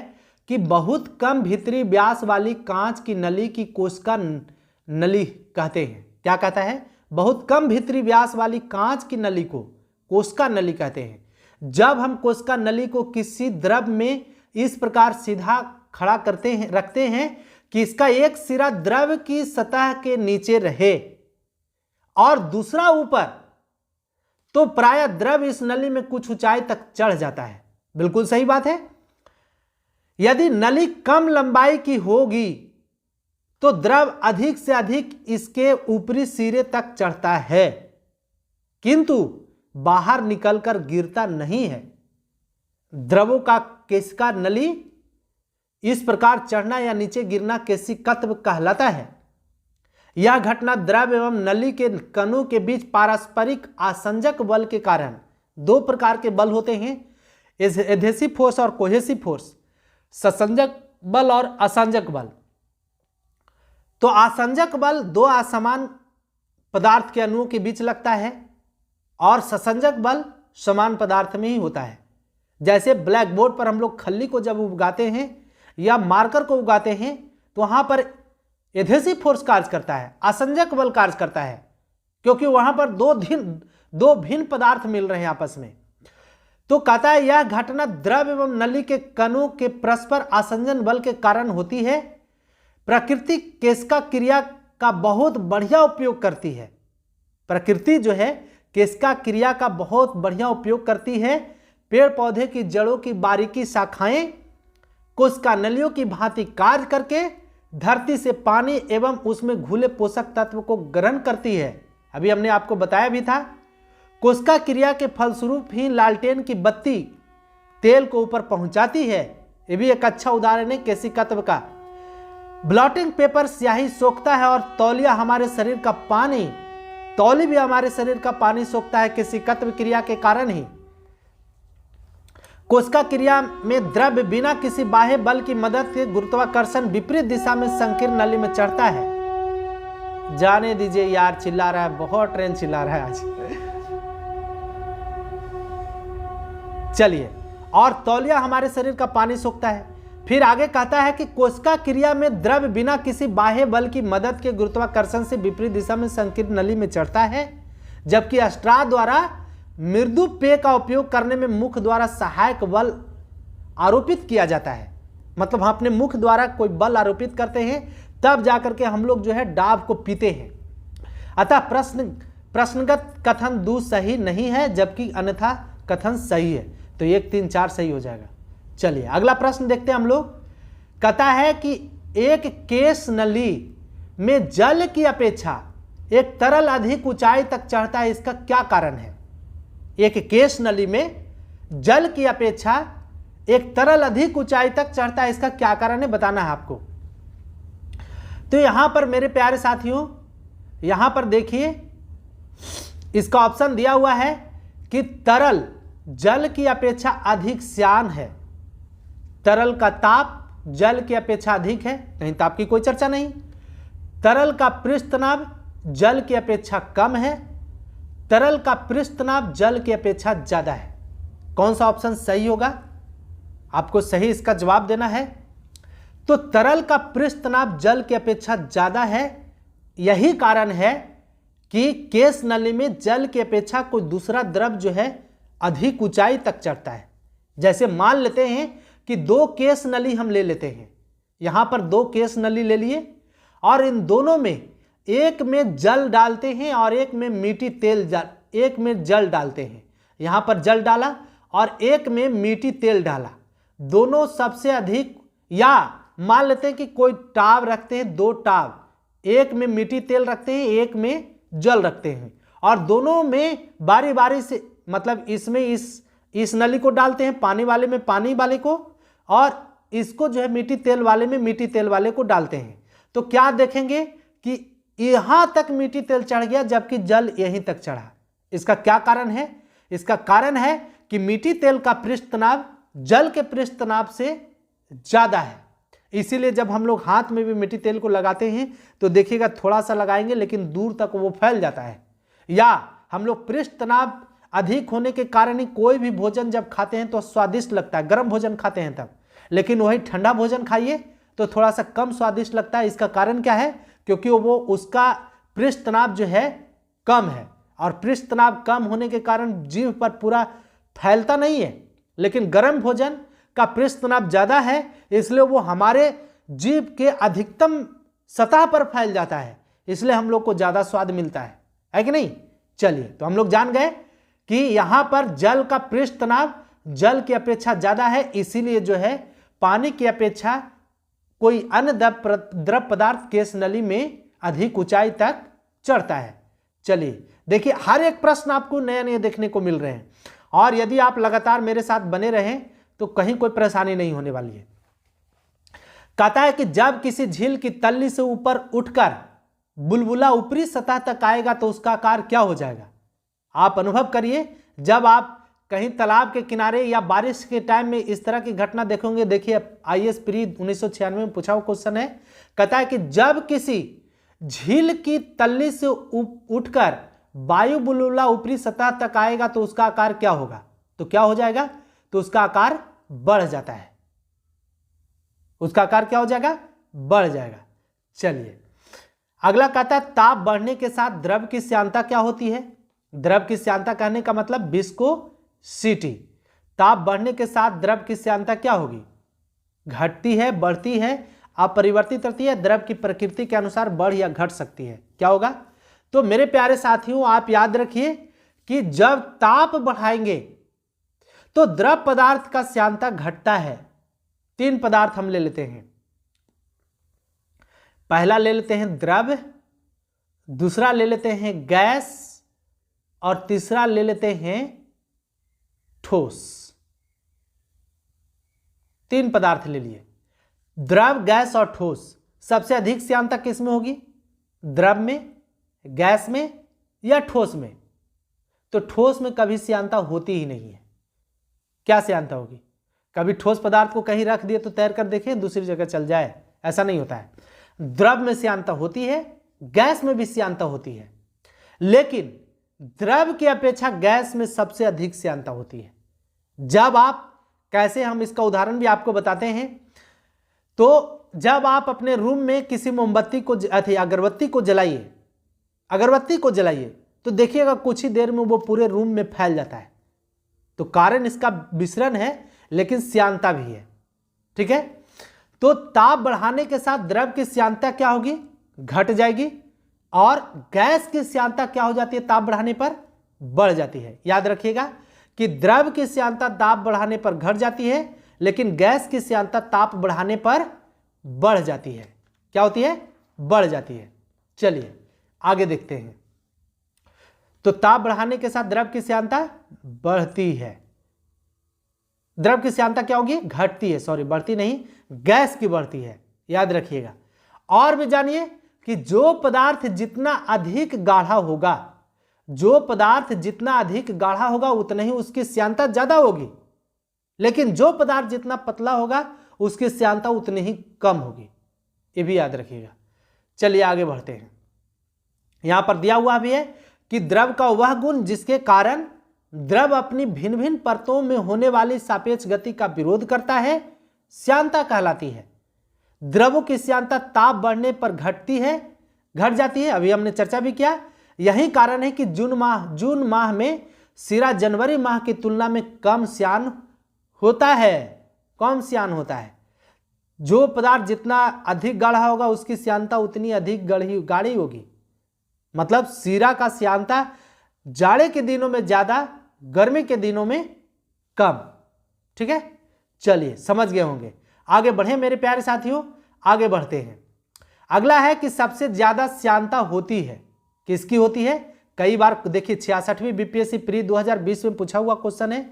कि बहुत कम भीतरी व्यास वाली कांच की नली की कोशिका नली कहते हैं। क्या कहता है? बहुत कम भीतरी व्यास वाली कांच की नली को कोशिका नली कहते हैं। जब हम कोशिका नली को किसी द्रव में इस प्रकार सीधा खड़ा रखते हैं कि इसका एक सिरा द्रव की सतह के नीचे रहे और दूसरा ऊपर, तो प्रायः द्रव इस नली में कुछ ऊंचाई तक चढ़ जाता है। बिल्कुल सही बात है। यदि नली कम लंबाई की होगी तो द्रव अधिक से अधिक इसके ऊपरी सिरे तक चढ़ता है, किंतु बाहर निकलकर गिरता नहीं है। द्रवों का कोशिका नली इस प्रकार चढ़ना या नीचे गिरना केशिकत्व कहलाता है। यह घटना द्रव एवं नली के कणों के बीच पारस्परिक आसंजक बल के कारण, 2 प्रकार के बल होते हैं, एडहेसिव फोर्स और कोहेसिव फोर्स, ससंजक बल और असंजक बल। तो आसंजक बल 2 असमान पदार्थ के अणुओं के बीच लगता है और ससंजक बल समान पदार्थ में ही होता है। जैसे ब्लैक बोर्ड पर हम लोग खल्ली को जब उगाते हैं या मार्कर को उगाते हैं तो वहां पर एडहेसिव फोर्स कार्य करता है, असंजक बल कार्य करता है, क्योंकि वहां पर दो भिन्न पदार्थ मिल रहे हैं आपस में। तो कहता है यह घटना द्रव एवं नली के कणों के परस्पर आसंजन बल के कारण होती है। प्रकृति केशिका क्रिया का बहुत बढ़िया उपयोग करती है। प्रकृति जो है केशिका क्रिया का बहुत बढ़िया उपयोग करती है। पेड़ पौधे की जड़ों की बारीकी शाखाएं कोशिका नलियों की भांति कार्य करके धरती से पानी एवं उसमें घुले पोषक तत्व को ग्रहण करती है। अभी हमने आपको बताया भी था। कोशिका क्रिया के फलस्वरूप ही लालटेन की बत्ती तेल को ऊपर पहुंचाती है। यह भी एक अच्छा उदाहरण है केशिकत्व का। ब्लॉटिंग पेपर स्याही सोखता है और तौलिया हमारे शरीर का पानी, तौली भी हमारे शरीर का पानी सोखता है केशिकत्व क्रिया के कारण ही। कोशिका क्रिया में द्रव बिना किसी बाह्य बल की मदद से गुरुत्वाकर्षण विपरीत दिशा में संकीर्ण नली में चढ़ता है। जाने दीजिए यार, चिल्ला रहा है, बहुत ट्रेन चिल्ला रहा है आज। चलिए, और तौलिया हमारे शरीर का पानी सोखता है। फिर आगे कहता है कि कोशिका क्रिया में द्रव बिना किसी बाह्य बल की मदद के गुरुत्वाकर्षण से विपरीत दिशा में संकीर्ण नली में चढ़ता है, जबकि स्ट्रा द्वारा मृदु पेय का उपयोग करने में मुख द्वारा सहायक बल आरोपित किया जाता है। मतलब हम अपने मुख द्वारा कोई बल आरोपित करते हैं तब जाकर के हम लोग जो है डाब को पीते हैं। अतः प्रश्नगत कथन 2 सही नहीं है, जबकि अन्यथा कथन सही है। तो 1, 3, 4 सही हो जाएगा। चलिए अगला प्रश्न देखते हैं हम लोग। कहता है कि एक केश नली में जल की अपेक्षा एक तरल अधिक ऊंचाई तक चढ़ता है, इसका क्या कारण है? एक केश नली में जल की अपेक्षा एक तरल अधिक ऊंचाई तक चढ़ता है, इसका क्या कारण है बताना है आपको। तो यहां पर मेरे प्यारे साथियों, यहां पर देखिए इसका ऑप्शन दिया हुआ है कि तरल जल की अपेक्षा अधिक श्यान है। तरल का ताप जल की अपेक्षा अधिक है, कहीं ताप की कोई चर्चा नहीं। तरल का पृष्ठ तनाव जल की अपेक्षा कम है। तरल का पृष्ठ तनाव जल की अपेक्षा ज्यादा है। कौन सा ऑप्शन सही होगा? आपको सही इसका जवाब देना है। तो तरल का पृष्ठ तनाव जल की अपेक्षा ज्यादा है। यही कारण है कि केश नली में जल की अपेक्षा कोई दूसरा द्रव जो है अधिक ऊंचाई तक चढ़ता है। जैसे मान लेते हैं कि 2 केश नली हम ले लेते हैं। यहां पर 2 केश नली ले लिए और इन दोनों में एक में जल डालते हैं और एक में मीठी तेल, एक में जल डालते हैं। यहां पर जल डाला और एक में मीठी तेल डाला। दोनों सबसे अधिक, या मान लेते हैं कि कोई टाव रखते हैं, 2 टाव, एक में मीठी तेल रखते हैं, एक में जल रखते हैं और दोनों में बारी बारी से, मतलब इसमें इस इस नली को डालते हैं पानी वाले में पानी वाले को, और इसको जो है मिट्टी तेल वाले में मिट्टी तेल वाले को डालते हैं, तो क्या देखेंगे कि यहां तक मिट्टी तेल चढ़ गया जबकि जल यहीं तक चढ़ा। इसका क्या कारण है? इसका कारण है कि मिट्टी तेल का पृष्ठ तनाव जल के पृष्ठ तनाव से ज्यादा है। इसीलिए जब हम लोग हाथ में भी मिट्टी तेल को लगाते हैं तो देखिएगा थोड़ा सा लगाएंगे लेकिन दूर तक वो फैल जाता है। या हम लोग पृष्ठ तनाव अधिक होने के कारण ही कोई भी भोजन जब खाते हैं तो स्वादिष्ट लगता है, गर्म भोजन खाते हैं तब, लेकिन वही ठंडा भोजन खाइए तो थोड़ा सा कम स्वादिष्ट लगता है। इसका कारण क्या है? क्योंकि वो उसका पृष्ठ तनाव जो है कम है, और पृष्ठ तनाव कम होने के कारण जीभ पर पूरा फैलता नहीं है, लेकिन गर्म भोजन का पृष्ठ तनाव ज्यादा है, इसलिए वो हमारे जीभ के अधिकतम सतह पर फैल जाता है, इसलिए हम लोग को ज्यादा स्वाद मिलता है कि नहीं। चलिए, तो हम लोग जान गए कि यहां पर जल का पृष्ठ तनाव जल की अपेक्षा ज्यादा है, इसीलिए जो है पानी की अपेक्षा कोई अन्य द्रव पदार्थ केस नली में अधिक ऊंचाई तक चढ़ता है। चलिए देखिए, हर एक प्रश्न आपको नए नए देखने को मिल रहे हैं, और यदि आप लगातार मेरे साथ बने रहें तो कहीं कोई परेशानी नहीं होने वाली है। कहता है कि जब किसी झील की तल्ली से ऊपर उठकर बुलबुला ऊपरी सतह तक आएगा तो उसका आकार क्या हो जाएगा? आप अनुभव करिए, जब आप कहीं तालाब के किनारे या बारिश के टाइम में इस तरह की घटना देखोगे। देखिए, IAS प्री 1996 में पूछा हुआ क्वेश्चन है। कहता है कि जब किसी झील की तल्ली से उठकर वायु बुलबुला ऊपरी सतह तक आएगा तो उसका आकार क्या होगा? तो क्या हो जाएगा? तो उसका आकार बढ़ जाता है। उसका आकार क्या हो जाएगा? बढ़ जाएगा। चलिए अगला कहता है ताप बढ़ने के साथ द्रव की श्यानता क्या होती है? द्रव की श्यानता कहने का मतलब विस्कोसिटी। ताप बढ़ने के साथ द्रव की श्यानता क्या होगी? घटती है, बढ़ती है, अपरिवर्तित रहती है, द्रव की प्रकृति के अनुसार बढ़ या घट सकती है। क्या होगा? तो मेरे प्यारे साथियों, आप याद रखिए कि जब ताप बढ़ाएंगे तो द्रव पदार्थ का श्यानता घटता है। 3 पदार्थ हम ले लेते हैं। पहला ले लेते हैं द्रव, दूसरा ले लेते हैं गैस, और तीसरा ले लेते हैं ठोस। 3 पदार्थ ले लिए, द्रव, गैस और ठोस। सबसे अधिक श्यानता किस में होगी? द्रव में, गैस में या ठोस में? तो ठोस में कभी श्यानता होती ही नहीं है। क्या श्यानता होगी? कभी ठोस पदार्थ को कहीं रख दिए तो तैर कर देखें दूसरी जगह चल जाए, ऐसा नहीं होता है। द्रव में श्यानता होती है, गैस में भी श्यानता होती है, लेकिन द्रव की अपेक्षा गैस में सबसे अधिक श्यानता होती है। जब आप, कैसे हम इसका उदाहरण भी आपको बताते हैं, तो जब आप अपने रूम में किसी मोमबत्ती को अगरबत्ती को जलाइए तो देखिएगा कुछ ही देर में वो पूरे रूम में फैल जाता है। तो कारण इसका विसरण है, लेकिन श्यानता भी है। ठीक है, तो ताप बढ़ाने के साथ द्रव की श्यानता क्या होगी? घट जाएगी, और गैस की श्यानता क्या हो जाती है? ताप बढ़ाने पर बढ़ जाती है। याद रखिएगा कि द्रव की श्यानता ताप बढ़ाने पर घट जाती है, लेकिन गैस की श्यानता ताप बढ़ाने पर बढ़ जाती है। क्या होती है? बढ़ जाती है। चलिए आगे देखते हैं। तो ताप बढ़ाने के साथ द्रव की श्यानता बढ़ती है। द्रव की श्यानता क्या होगी? घटती है, सॉरी बढ़ती नहीं, गैस की बढ़ती है। याद रखिएगा। और भी जानिए कि जो पदार्थ जितना अधिक गाढ़ा होगा उतना ही उसकी श्यानता ज्यादा होगी, लेकिन जो पदार्थ जितना पतला होगा उसकी श्यानता उतनी ही कम होगी। ये भी याद रखिएगा। चलिए आगे बढ़ते हैं। यहां पर दिया हुआ भी है कि द्रव का वह गुण जिसके कारण द्रव अपनी भिन्न भिन्न परतों में होने वाली सापेक्ष गति का विरोध करता है, श्यानता कहलाती है। द्रवों की श्यानता ताप बढ़ने पर घट जाती है। अभी हमने चर्चा भी किया। यही कारण है कि जून माह में सिरा जनवरी माह की तुलना में कम श्यान होता है। जो पदार्थ जितना अधिक गाढ़ा होगा उसकी श्यानता उतनी अधिक गाढ़ी होगी। मतलब सिरा का श्यानता जाड़े के दिनों में ज्यादा, गर्मी के दिनों में कम। ठीक है, चलिए समझ गए होंगे। आगे बढ़े मेरे प्यारे साथियों, आगे बढ़ते हैं। अगला है कि सबसे ज्यादा श्यानता होती है, किसकी होती है? कई बार देखिए 66वीं बीपीएससी प्री 2020 में पूछा हुआ क्वेश्चन है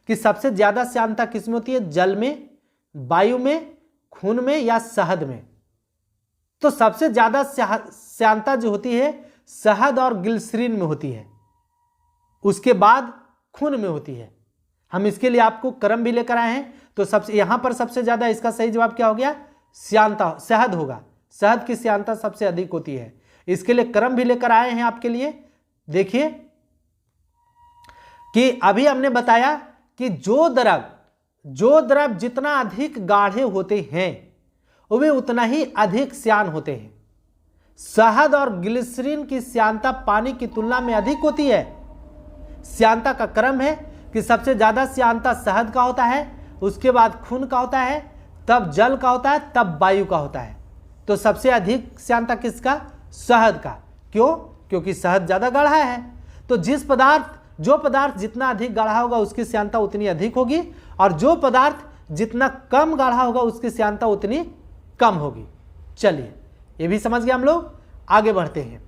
कि सबसे ज्यादा श्यानता किसमें होती है, जल में, वायु में, खून में या शहद में। तो सबसे ज्यादा श्यानता जो होती है शहद और ग्लिसरीन में होती है, उसके बाद खून में होती है। हम इसके लिए आपको क्रम भी लेकर आए हैं। तो सबसे यहां पर सबसे ज्यादा इसका सही जवाब क्या हो गया, श्यानता शहद होगा। शहद की श्यानता सबसे अधिक होती है। इसके लिए क्रम भी लेकर आए हैं आपके लिए। देखिए कि अभी हमने बताया कि जो द्रव जितना अधिक गाढ़े होते हैं वे उतना ही अधिक श्यान होते हैं। शहद और ग्लिसरीन की श्यानता पानी की तुलना में अधिक होती है। श्यानता का क्रम है कि सबसे ज्यादा श्यानता शहद का होता है, उसके बाद खून का होता है, तब जल का होता है, तब वायु का होता है। तो सबसे अधिक श्यानता किसका, शहद का। क्यों, क्योंकि शहद ज्यादा गाढ़ा है। तो जो पदार्थ जितना अधिक गाढ़ा होगा उसकी श्यानता उतनी अधिक होगी, और जो पदार्थ जितना कम गाढ़ा होगा उसकी श्यानता उतनी कम होगी। चलिए ये भी समझ गए हम लोग। आगे बढ़ते हैं।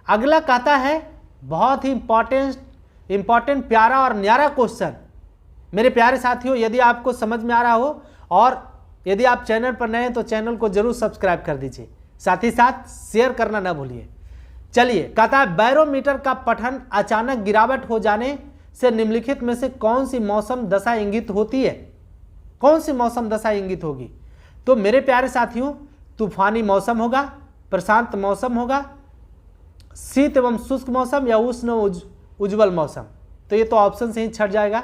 अगला कहता है बहुत ही इंपॉर्टेंट प्यारा और न्यारा क्वेश्चन। मेरे प्यारे साथियों, यदि आपको समझ में आ रहा हो और यदि आप चैनल पर नए हैं तो चैनल को जरूर सब्सक्राइब कर दीजिए, साथ ही साथ शेयर करना ना भूलिए। चलिए कहता है बैरोमीटर का पठन अचानक गिरावट हो जाने से निम्नलिखित में से कौन सी मौसम दशा इंगित होती है। कौन सी मौसम दशा इंगित होगी? तो मेरे प्यारे साथियों, तूफानी मौसम होगा, प्रशांत मौसम होगा, शीत एवं शुष्क मौसम या उष्ण उज्ज्वल मौसम। तो ये तो ऑप्शन से ही छट जाएगा।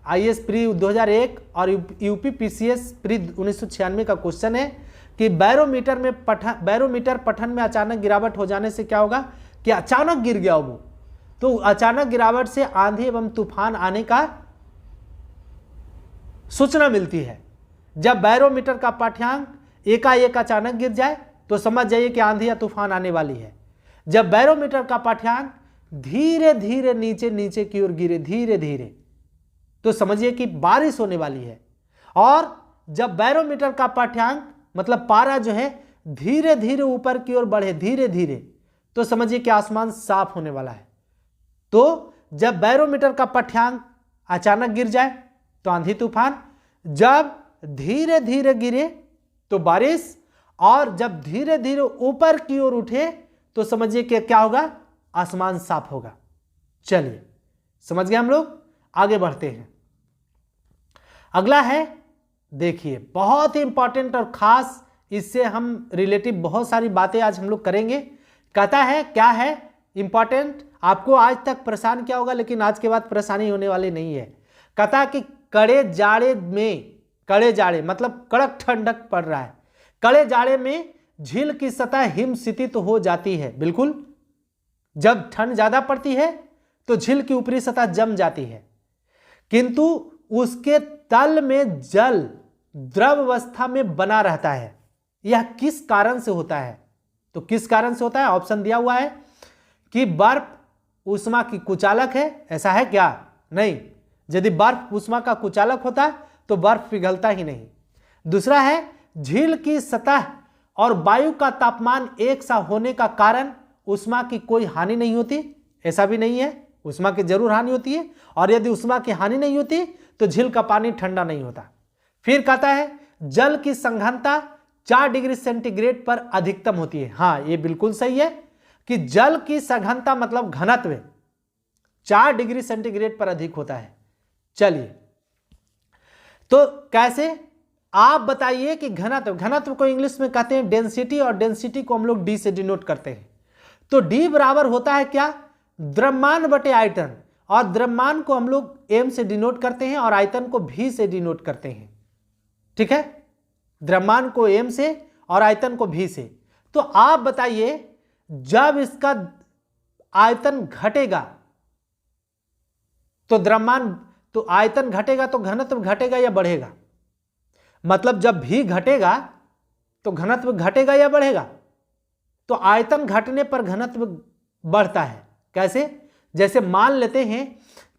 आईएएस प्री 2001 और यूपी पीसीएस प्री 1996 का क्वेश्चन है कि बैरोमीटर पठन में अचानक गिरावट हो जाने से क्या होगा कि अचानक गिर गया वो। तो अचानक गिरावट से आंधी एवं तूफान आने का सूचना मिलती है। जब बैरोमीटर का पाठ्यांक एकाएक अचानक गिर जाए तो समझ जाइए कि आंधी या तूफान आने वाली है। जब बैरोमीटर का पाठ्यांक धीरे धीरे नीचे की ओर गिरे, धीरे धीरे, तो समझिए कि बारिश होने वाली है। और जब बैरोमीटर का पाठ्यांक मतलब पारा जो है धीरे धीरे ऊपर की ओर बढ़े, धीरे धीरे, तो समझिए कि आसमान साफ होने वाला है। तो जब बैरोमीटर का पाठ्यांक अचानक गिर जाए तो आंधी तूफान, जब धीरे धीरे गिरे तो बारिश, और जब धीरे धीरे ऊपर की ओर उठे तो समझिए कि क्या होगा, आसमान साफ होगा। चलिए समझ गए हम लोग। आगे बढ़ते हैं। अगला है, देखिए बहुत ही इंपॉर्टेंट और खास, इससे हम रिलेटिव बहुत सारी बातें आज हम लोग करेंगे। कहता है क्या है इंपॉर्टेंट, आपको आज तक परेशान किया होगा लेकिन आज के बाद परेशानी होने वाली नहीं है। कहता है कि कड़े जाड़े मतलब कड़क ठंडक पड़ रहा है, कड़े जाड़े में झील की सतह हिमशितित हो जाती है। बिल्कुल, जब ठंड ज्यादा पड़ती है तो झील की ऊपरी सतह जम जाती है, किंतु उसके तल में जल द्रव अवस्था में बना रहता है। यह किस कारण से होता है? तो किस कारण से होता है? ऑप्शन दिया हुआ है कि बर्फ ऊष्मा की कुचालक है। ऐसा है क्या? नहीं। यदि बर्फ ऊष्मा का कुचालक होता तो बर्फ पिघलता ही नहीं। दूसरा है, झील की सतह और वायु का तापमान एक सा होने का कारण ऊष्मा की कोई हानि नहीं होती। ऐसा भी नहीं है, ऊष्मा की जरूर हानि होती है, और यदि ऊष्मा की हानि नहीं होती तो झील का पानी ठंडा नहीं होता। फिर कहता है जल की सघनता 4 डिग्री सेंटीग्रेड पर अधिकतम होती है। हाँ, ये बिल्कुल सही है कि जल की सघनता मतलब घनत्व 4 डिग्री सेंटीग्रेड पर अधिक होता है। चलिए, तो कैसे आप बताइए कि घनत्व को इंग्लिश में कहते हैं डेंसिटी, और डेंसिटी को हम लोग डी से डिनोट करते हैं। तो डी बराबर होता है क्या? द्रव्यमान बटे आयतन, और द्रव्यमान को हम लोग एम से डिनोट करते हैं और आयतन को भी से डिनोट करते हैं। ठीक है, द्रव्यमान को एम से और आयतन को भी से। तो आप बताइए जब इसका आयतन घटेगा तो द्रव्यमान, तो आयतन घटेगा तो घनत्व घटेगा या बढ़ेगा? मतलब जब भी घटेगा तो घनत्व घटेगा या बढ़ेगा? तो आयतन घटने पर घनत्व बढ़ता है। कैसे? जैसे मान लेते हैं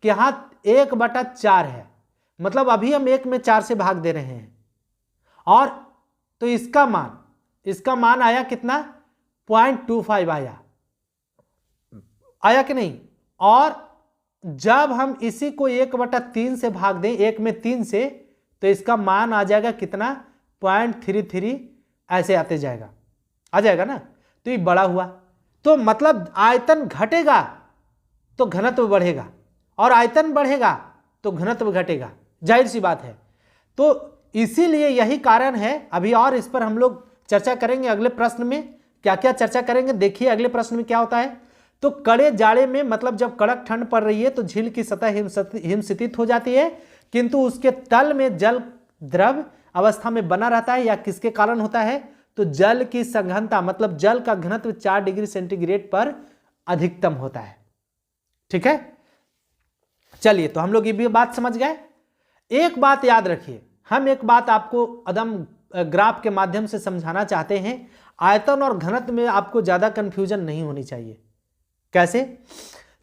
कि यहां 1/4 है, मतलब अभी हम 1 में 4 से भाग दे रहे हैं, और तो इसका मान आया कितना? 0.25 आया। आया कि नहीं। और जब हम इसी को 1/3 से भाग दें, 1 में 3 से, तो इसका मान आ जाएगा कितना, 0.33 ऐसे आते जाएगा, आ जाएगा ना। तो ये बड़ा हुआ, तो मतलब आयतन घटेगा तो घनत्व बढ़ेगा, और आयतन बढ़ेगा तो घनत्व घटेगा, जाहिर सी बात है। तो इसीलिए यही कारण है। अभी और इस पर हम लोग चर्चा करेंगे अगले प्रश्न में, क्या क्या चर्चा करेंगे देखिए अगले प्रश्न में क्या होता है। तो कड़े जाड़े में, मतलब जब कड़क ठंड पड़ रही है तो झील की सतह हिमस्थित हो जाती है, किंतु उसके तल में जल द्रव अवस्था में बना रहता है। या किसके कारण होता है, तो जल की सघनता, मतलब जल का घनत्व 4 डिग्री सेंटीग्रेड पर अधिकतम होता है। ठीक है, चलिए, तो हम लोग ये भी बात समझ गए। एक बात याद रखिए, हम एक बात आपको अदम ग्राफ के माध्यम से समझाना चाहते हैं। आयतन और घनत्व में आपको ज्यादा कंफ्यूजन नहीं होनी चाहिए। कैसे,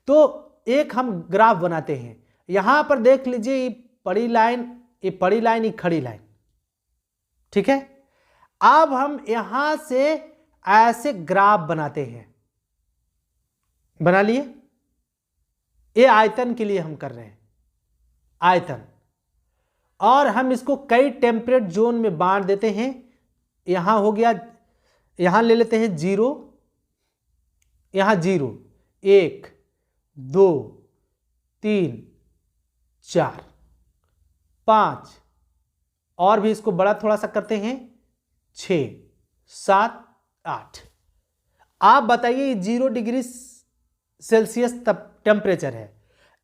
तो एक हम ग्राफ बनाते हैं। यहां पर देख लीजिए, ये पड़ी लाइन, ये पड़ी लाइन, ये खड़ी लाइन, ठीक है। अब हम यहां से ऐसे ग्राफ बनाते हैं, बना लिए। ये आयतन के लिए हम कर रहे हैं, आयतन, और हम इसको कई टेम्परेट जोन में बांट देते हैं। यहां हो गया, यहां ले लेते हैं 0, यहां 0, 1, 2, 3, 4, 5, और भी इसको बड़ा थोड़ा सा करते हैं, 6, 7, 8। आप बताइए 0 डिग्री सेल्सियस टेम्परेचर है,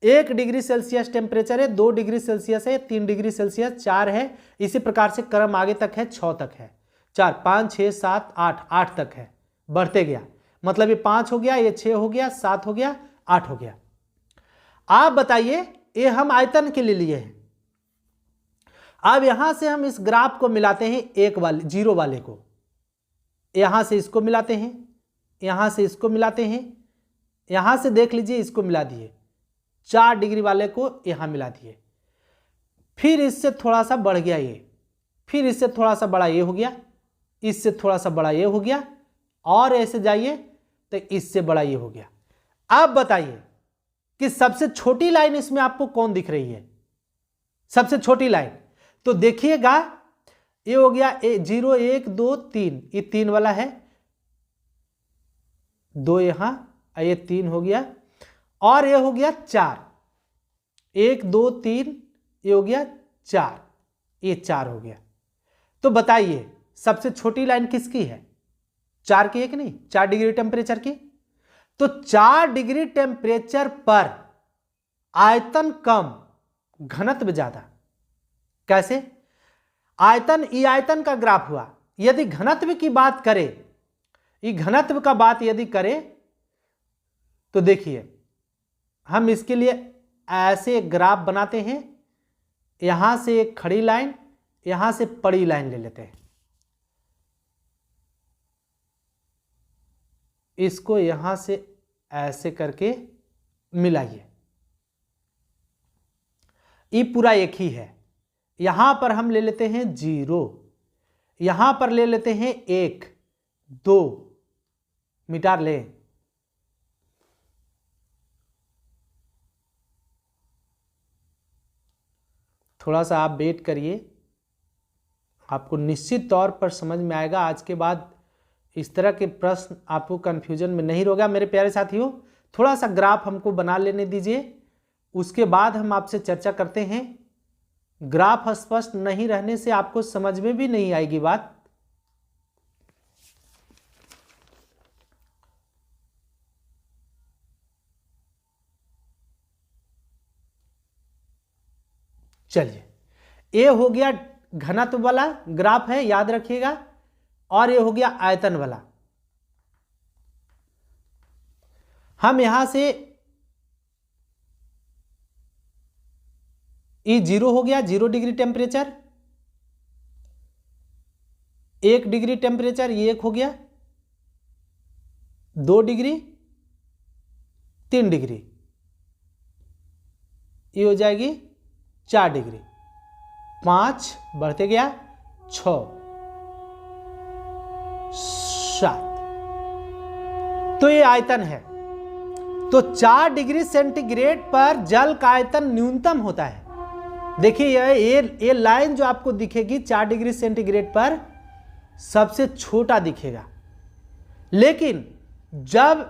1 डिग्री सेल्सियस टेम्परेचर है, 2 डिग्री सेल्सियस है, 3 डिग्री सेल्सियस, 4 है, इसी प्रकार से क्रम आगे तक है, 6 तक है, 4, 5, 6, 7, 8, 8 तक है, बढ़ते गया। मतलब ये 5 हो गया, ये 6 हो गया, 7 हो गया, 8 हो गया। आप बताइए, ये हम आयतन के लिए लिए हैं। अब यहां से हम इस ग्राफ को मिलाते हैं, 0 वाले को, यहां से इसको मिलाते हैं, यहां से इसको मिलाते हैं, यहां से देख लीजिए इसको मिला दिए, 4 डिग्री वाले को यहां मिला दिए, फिर इससे थोड़ा सा बढ़ गया ये, फिर इससे थोड़ा सा बड़ा ये हो गया, इससे थोड़ा सा बड़ा ये हो गया, और ऐसे जाइए तो इससे बड़ा ये हो गया। अब बताइए कि सबसे छोटी लाइन इसमें आपको कौन दिख रही है, सबसे छोटी लाइन। तो देखिएगा, ये हो गया 0, 1, 2, 3, ये 3 वाला है, 2 यहां, ये 3 हो गया, और ये हो गया 4, 1, 2, 3, ये हो गया 4, ये 4 हो गया। तो बताइए सबसे छोटी लाइन किसकी है, 4 की है कि नहीं, 4 डिग्री टेम्परेचर की। तो 4 डिग्री टेम्परेचर पर आयतन कम, घनत्व ज्यादा। कैसे, आयतन, ये आयतन का ग्राफ हुआ। यदि घनत्व की बात करें, ये घनत्व का बात यदि करें, तो देखिए हम इसके लिए ऐसे ग्राफ बनाते हैं। यहां से एक खड़ी लाइन, यहां से पड़ी लाइन ले लेते हैं, इसको यहां से ऐसे करके मिलाइए, ये पूरा एक ही है। यहां पर हम ले लेते हैं 0, यहां पर ले लेते हैं 1, 2, मिटा लें, थोड़ा सा आप वेट करिए, आपको निश्चित तौर पर समझ में आएगा। आज के बाद इस तरह के प्रश्न आपको कंफ्यूजन में नहीं होगा मेरे प्यारे साथियों। थोड़ा सा ग्राफ हमको बना लेने दीजिए, उसके बाद हम आपसे चर्चा करते हैं। ग्राफ स्पष्ट नहीं रहने से आपको समझ में भी नहीं आएगी बात। चलिए, ये हो गया घनत्व वाला ग्राफ है, याद रखिएगा, और ये हो गया आयतन वाला। हम यहां से ये 0 हो गया, 0 डिग्री टेम्परेचर, 1 डिग्री टेम्परेचर, ये 1 हो गया, 2 डिग्री, 3 डिग्री, ये हो जाएगी 4 डिग्री, 5 बढ़ते गया, 6, 7। तो ये आयतन है। तो 4 डिग्री सेंटीग्रेड पर जल का आयतन न्यूनतम होता है। देखिए ये लाइन जो आपको दिखेगी 4 डिग्री सेंटीग्रेड पर सबसे छोटा दिखेगा, लेकिन जब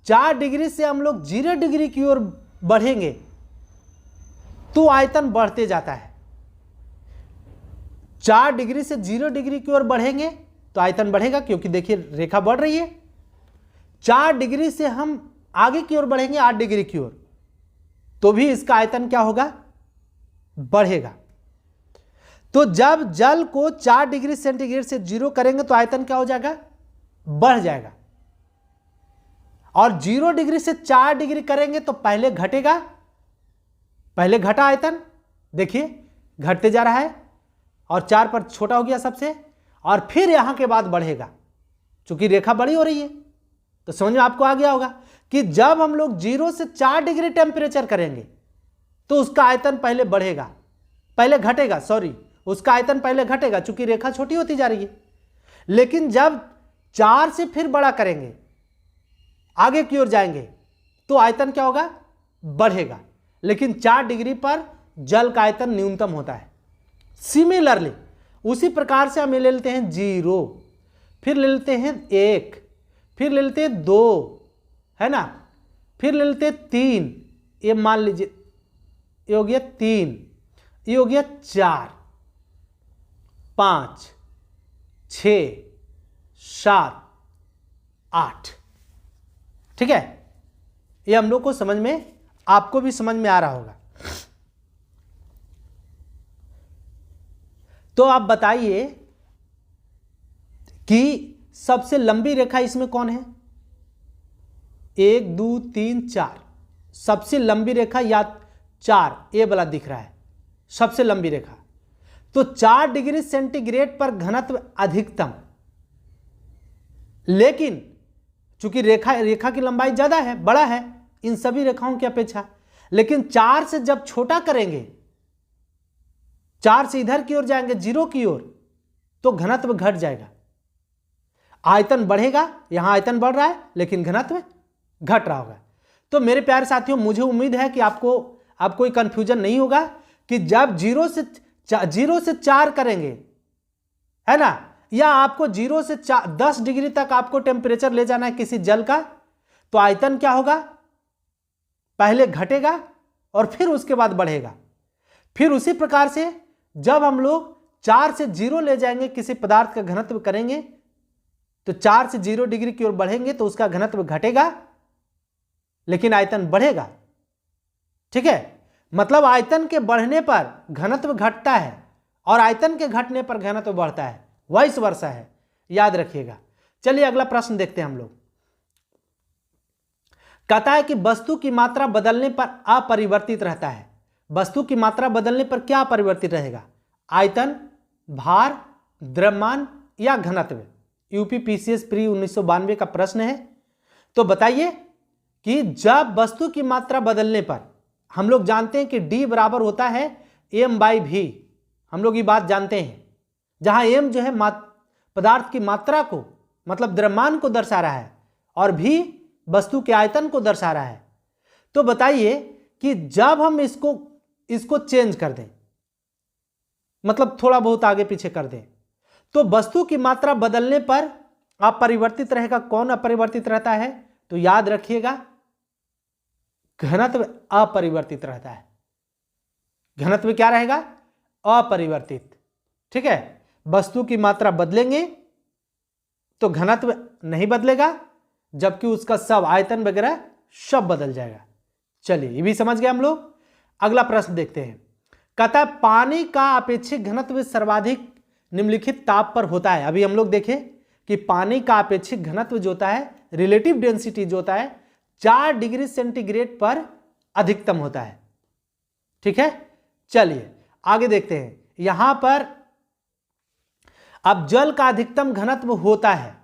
4 डिग्री से हम लोग 0 डिग्री की ओर बढ़ेंगे तो आयतन बढ़ते जाता है। 4 डिग्री से 0 डिग्री की ओर बढ़ेंगे तो आयतन बढ़ेगा, क्योंकि देखिए रेखा बढ़ रही है। 4 डिग्री से हम आगे की ओर बढ़ेंगे 8 डिग्री की ओर, तो भी इसका आयतन क्या होगा, बढ़ेगा। तो जब जल को 4 डिग्री सेंटीग्रेड से 0 करेंगे तो आयतन क्या हो जाएगा, बढ़ जाएगा। और 0 डिग्री से 4 डिग्री करेंगे तो पहले घटेगा, पहले घटा आयतन, देखिए घटते जा रहा है और 4 पर छोटा हो गया सबसे, और फिर यहां के बाद बढ़ेगा। चूंकि रेखा बड़ी हो रही है तो समझ में आपको आ गया होगा कि जब हम लोग 0 से 4 डिग्री टेम्परेचर करेंगे तो उसका आयतन पहले बढ़ेगा, पहले घटेगा, सॉरी उसका आयतन पहले घटेगा चूंकि रेखा छोटी होती जा रही है। लेकिन जब 4 से फिर बड़ा करेंगे, आगे की ओर जाएंगे, तो आयतन क्या होगा, बढ़ेगा। लेकिन 4 डिग्री पर जल का आयतन न्यूनतम होता है। सिमिलरली उसी प्रकार से हम ले लेते हैं 0, फिर ले लेते हैं 1, फिर ले लेते हैं 2, है ना, फिर ले लेते हैं 3, ये मान लीजिए ये हो गया 3, ये हो गया 4, 5, 6, 7, 8। ठीक है, ये हम लोग को समझ में, आपको भी समझ में आ रहा होगा। तो आप बताइए कि सबसे लंबी रेखा इसमें कौन है, 1 2 3 4, सबसे लंबी रेखा या 4, ये वाला दिख रहा है सबसे लंबी रेखा। तो 4 डिग्री सेंटीग्रेड पर घनत्व अधिकतम, लेकिन चूंकि रेखा की लंबाई ज्यादा है, बड़ा है इन सभी रेखाओं की अपेक्षा, लेकिन 4 से जब छोटा करेंगे, 4 से इधर की ओर जाएंगे 0 की ओर, तो घनत्व घट जाएगा, आयतन बढ़ेगा। यहां आयतन बढ़ रहा है लेकिन घनत्व घट रहा होगा। तो मेरे प्यारे साथियों, मुझे उम्मीद है कि आपको कोई कंफ्यूजन नहीं होगा कि जब 0 से 4 करेंगे, है ना, या आपको 0 से 10 डिग्री तक आपको टेम्परेचर ले जाना है किसी जल का, तो आयतन क्या होगा, पहले घटेगा और फिर उसके बाद बढ़ेगा। फिर उसी प्रकार से जब हम लोग 4 से 0 ले जाएंगे, किसी पदार्थ का घनत्व करेंगे, तो 4 से 0 डिग्री की ओर बढ़ेंगे तो उसका घनत्व घटेगा लेकिन आयतन बढ़ेगा। ठीक है, मतलब आयतन के बढ़ने पर घनत्व घटता है और आयतन के घटने पर घनत्व बढ़ता है, वाइस वर्सा है, याद रखिएगा। चलिए अगला प्रश्न देखते हैं हम लोग। कहता है कि वस्तु की मात्रा बदलने पर अपरिवर्तित रहता है। वस्तु की मात्रा बदलने पर क्या अपरिवर्तित रहेगा, आयतन, भार, द्रव्यमान या घनत्व। यूपीपीसीएस प्री 1992 का प्रश्न है। तो बताइए कि जब वस्तु की मात्रा बदलने पर, हम लोग जानते हैं कि D बराबर होता है m/v, हम लोग ये बात जानते हैं, जहां m जो है पदार्थ की मात्रा को, मतलब द्रव्यमान को दर्शा रहा है, और v वस्तु के आयतन को दर्शा रहा है। तो बताइए कि जब हम इसको चेंज कर दें, मतलब थोड़ा बहुत आगे पीछे कर दें, तो वस्तु की मात्रा बदलने पर अपरिवर्तित रहेगा। कौन अपरिवर्तित रहता है, तो याद रखिएगा घनत्व अपरिवर्तित रहता है। घनत्व क्या रहेगा, अपरिवर्तित। ठीक है, वस्तु की मात्रा बदलेंगे तो घनत्व नहीं बदलेगा, जबकि उसका सब आयतन वगैरह सब बदल जाएगा। चलिए ये भी समझ गए हम लोग। अगला प्रश्न देखते हैं। कहता है पानी का अपेक्षित घनत्व सर्वाधिक निम्नलिखित ताप पर होता है। अभी हम लोग देखें कि पानी का अपेक्षित घनत्व जो होता है, रिलेटिव डेंसिटी जो होता है, 4 डिग्री सेंटीग्रेड पर अधिकतम होता है। ठीक है, चलिए आगे देखते हैं। यहां पर अब जल का अधिकतम घनत्व होता है,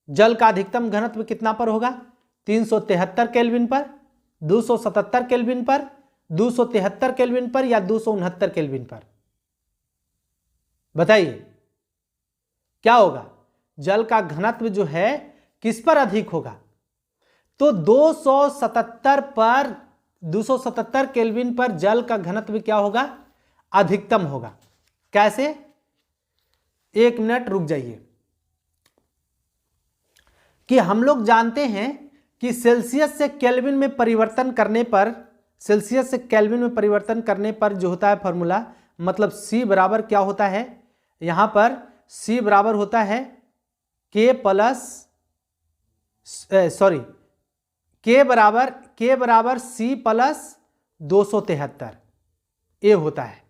जल का अधिकतम घनत्व कितना पर होगा, 373 केल्विन पर, 277 केल्विन पर, 273 केल्विन पर या 269 केल्विन पर। बताइए क्या होगा, जल का घनत्व जो है किस पर अधिक होगा, तो 277 केल्विन पर जल का घनत्व क्या होगा? अधिकतम होगा। कैसे? 1 मिनट रुक जाइए। कि हम लोग जानते हैं कि सेल्सियस से केल्विन में परिवर्तन करने पर, सेल्सियस से केल्विन में परिवर्तन करने पर जो होता है फॉर्मूला, मतलब C बराबर क्या होता है? यहां पर C बराबर होता है K बराबर C प्लस 273 ये होता है।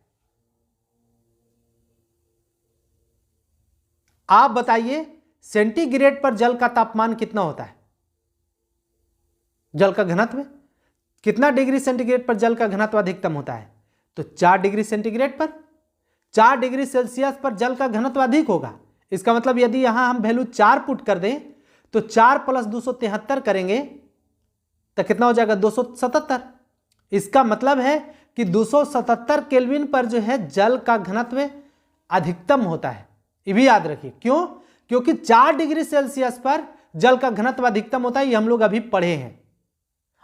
आप बताइए सेंटीग्रेड पर जल का तापमान कितना होता है? जल का घनत्व कितना डिग्री सेंटीग्रेड पर जल का घनत्व अधिकतम होता है? तो 4 डिग्री सेंटीग्रेड पर, 4 डिग्री सेल्सियस पर जल का घनत्व अधिक होगा। इसका मतलब यदि यहां हम वैल्यू 4 पुट कर दें तो 4 प्लस 273 करेंगे तो कितना हो जाएगा? 277। इसका मतलब है कि 277 केल्विन पर जो है जल का घनत्व अधिकतम होता है। ये भी याद रखिए। क्यों? क्योंकि 4 डिग्री सेल्सियस पर जल का घनत्व अधिकतम होता है, ये हम लोग अभी पढ़े हैं।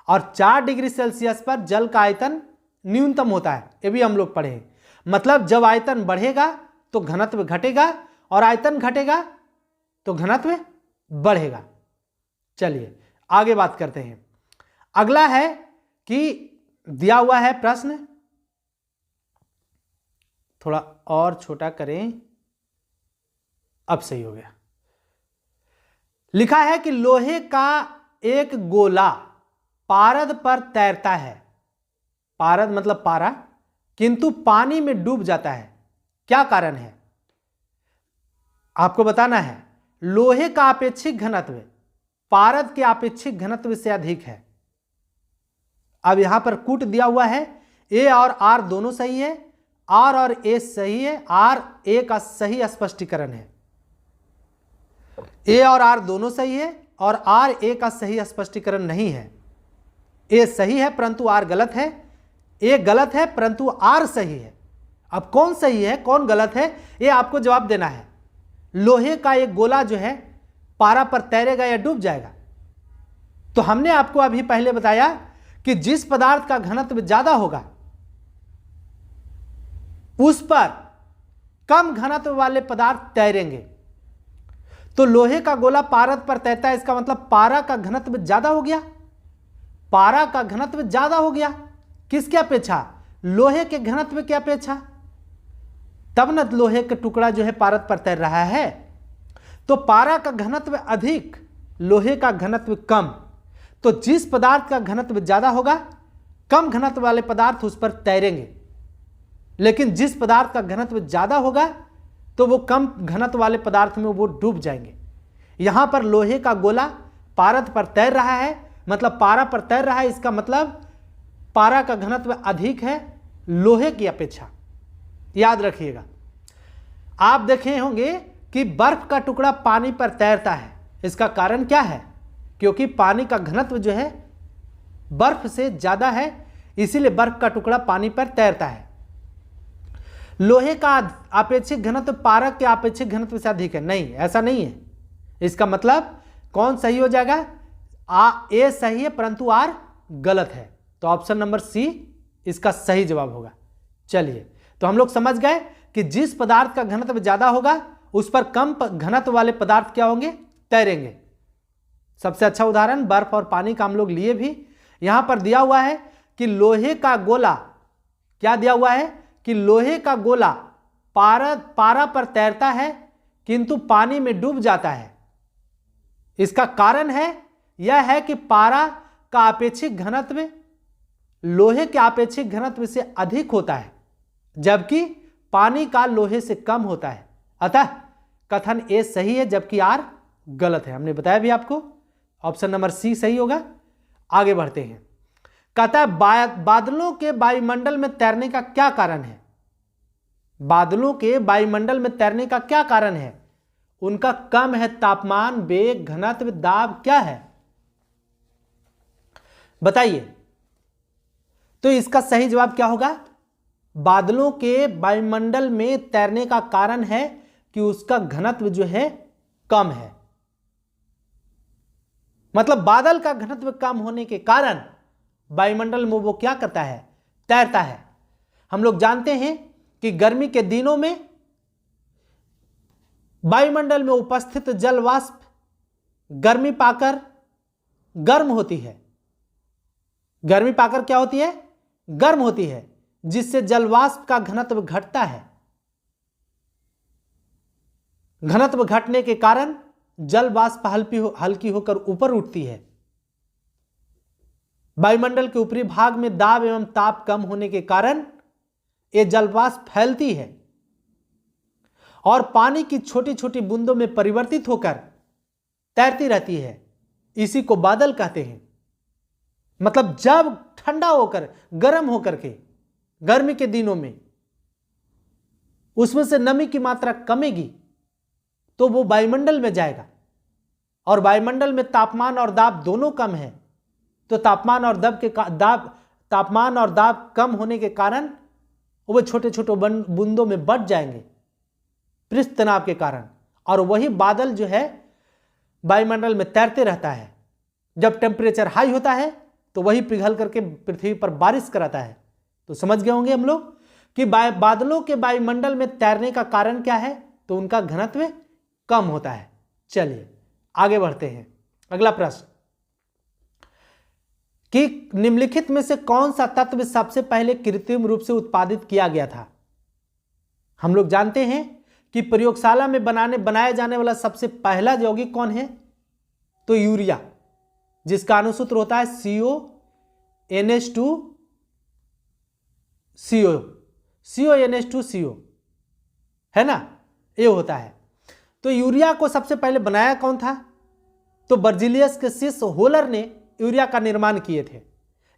और 4 डिग्री सेल्सियस पर जल का आयतन न्यूनतम होता है, ये भी हम लोग पढ़े हैं। मतलब जब आयतन बढ़ेगा तो घनत्व घटेगा और आयतन घटेगा तो घनत्व बढ़ेगा। चलिए आगे बात करते हैं। अगला है कि दिया हुआ है प्रश्न, थोड़ा और छोटा करें, अब सही हो गया। लिखा है कि लोहे का एक गोला पारद पर तैरता है, पारद मतलब पारा, किंतु पानी में डूब जाता है, क्या कारण है? आपको बताना है। लोहे का आपेक्षिक घनत्व पारद के आपेक्षिक घनत्व से अधिक है। अब यहां पर कूट दिया हुआ है, ए और आर दोनों सही है, आर और ए सही है, आर ए का सही स्पष्टीकरण है। ए और आर दोनों सही है और आर ए का सही स्पष्टीकरण नहीं है। ए सही है परंतु आर गलत है, ए गलत है परंतु आर सही है। अब कौन सही है कौन गलत है ये आपको जवाब देना है। लोहे का एक गोला जो है पारा पर तैरेगा या डूब जाएगा? तो हमने आपको अभी पहले बताया कि जिस पदार्थ का घनत्व ज्यादा होगा उस पर कम घनत्व वाले पदार्थ तैरेंगे। तो लोहे का गोला पारद पर तैरता है, इसका मतलब पारा का घनत्व ज्यादा हो गया, पारा का घनत्व ज्यादा हो गया किसके अपेक्षा? लोहे के घनत्व की अपेक्षा। तब न लोहे का टुकड़ा जो है पारद पर तैर रहा है। तो पारा का घनत्व अधिक, लोहे का घनत्व कम। तो जिस पदार्थ का घनत्व ज्यादा होगा कम घनत्व वाले पदार्थ उस पर तैरेंगे, लेकिन जिस पदार्थ का घनत्व ज्यादा होगा तो वो कम घनत्व वाले पदार्थ में वो डूब जाएंगे। यहां पर लोहे का गोला पारद पर तैर रहा है, मतलब पारा पर तैर रहा है, इसका मतलब पारा का घनत्व अधिक है लोहे की अपेक्षा। याद रखिएगा। आप देखे होंगे कि बर्फ का टुकड़ा पानी पर तैरता है, इसका कारण क्या है? क्योंकि पानी का घनत्व जो है बर्फ से ज्यादा है, इसीलिए बर्फ का टुकड़ा पानी पर तैरता है। लोहे का आपेक्षिक घनत्व पारा के आपेक्षिक घनत्व से अधिक है? नहीं, ऐसा नहीं है। इसका मतलब कौन सही हो जाएगा? ए सही है परंतु आर गलत है। तो ऑप्शन नंबर सी इसका सही जवाब होगा। चलिए, तो हम लोग समझ गए कि जिस पदार्थ का घनत्व ज्यादा होगा उस पर कम घनत्व वाले पदार्थ क्या होंगे? तैरेंगे। सबसे अच्छा उदाहरण बर्फ और पानी का हम लोग लिए भी। यहां पर दिया हुआ है कि लोहे का गोला, क्या दिया हुआ है कि लोहे का गोला पारा पर तैरता है किंतु पानी में डूब जाता है। इसका कारण है यह है कि पारा का आपेक्षिक घनत्व लोहे के आपेक्षिक घनत्व से अधिक होता है, जबकि पानी का लोहे से कम होता है। अतः कथन ए सही है जबकि आर गलत है। हमने बताया भी आपको, ऑप्शन नंबर सी सही होगा। आगे बढ़ते हैं। कहता है बादलों के वायुमंडल में तैरने का क्या कारण है? बादलों के वायुमंडल में तैरने का क्या कारण है? उनका कम है तापमान, वेग, घनत्व, दाब, क्या है? बताइए। तो इसका सही जवाब क्या होगा? बादलों के वायुमंडल में तैरने का कारण है कि उसका घनत्व जो है कम है। मतलब बादल का घनत्व कम होने के कारण वायुमंडल में वो क्या करता है, तैरता है। हम लोग जानते हैं कि गर्मी के दिनों में वायुमंडल में उपस्थित जल वाष्प गर्मी पाकर गर्म होती है। गर्मी पाकर क्या होती है, गर्म होती है, जिससे जल वाष्प का घनत्व घटता है। घनत्व घटने के कारण जल वाष्प हल्की होकर ऊपर उठती है। वायुमंडल के ऊपरी भाग में दाब एवं ताप कम होने के कारण यह जल वाष्प फैलती है और पानी की छोटी छोटी बूंदों में परिवर्तित होकर तैरती रहती है। इसी को बादल कहते हैं। मतलब जब ठंडा होकर, गर्म होकर के गर्मी के दिनों में उसमें से नमी की मात्रा कमेगी तो वो वायुमंडल में जाएगा, और वायुमंडल में तापमान और दाब दोनों कम है, तो तापमान और दाब कम होने के कारण वो छोटे छोटे बूंदों में बढ़ जाएंगे पृष्ठ तनाव के कारण, और वही बादल जो है वायुमंडल में तैरते रहता है। जब टेम्परेचर हाई होता है तो वही पिघल करके पृथ्वी पर बारिश कराता है। तो समझ गए होंगे हम लोग कि बादलों के वायुमंडल में तैरने का कारण क्या है, तो उनका घनत्व कम होता है। चलिए आगे बढ़ते हैं। अगला प्रश्न कि निम्नलिखित में से कौन सा तत्व सबसे पहले कृत्रिम रूप से उत्पादित किया गया था। हम लोग जानते हैं कि प्रयोगशाला में बनाया जाने वाला सबसे पहला यौगिक कौन है, तो यूरिया, जिसका अनुसूत्र होता है CONH2CO है ना, ये होता है। तो यूरिया को सबसे पहले बनाया कौन था, तो बर्जिलियस के शिष्य होलर ने यूरिया का निर्माण किए थे।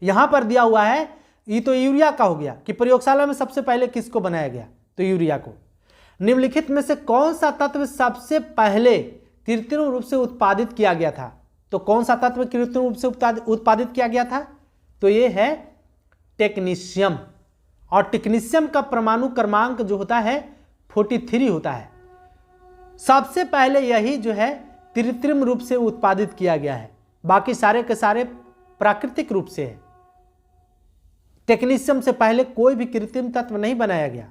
यहां पर दिया हुआ है, ये तो यूरिया का हो गया कि प्रयोगशाला में सबसे पहले किसको बनाया गया, तो यूरिया को। निम्नलिखित में से कौन सा तत्व सबसे पहले कृत्रिम रूप से उत्पादित किया गया था, तो कौन सा तत्व कृत्रिम रूप से उत्पादित किया गया था, तो ये है टेक्नीशियम। और टेक्नीशियम का परमाणु क्रमांक जो होता है 43 होता है। सबसे पहले यही जो है कृत्रिम रूप से उत्पादित किया गया है, बाकी सारे के सारे प्राकृतिक रूप से है। टेक्नीशियम से पहले कोई भी कृत्रिम तत्व नहीं बनाया गया।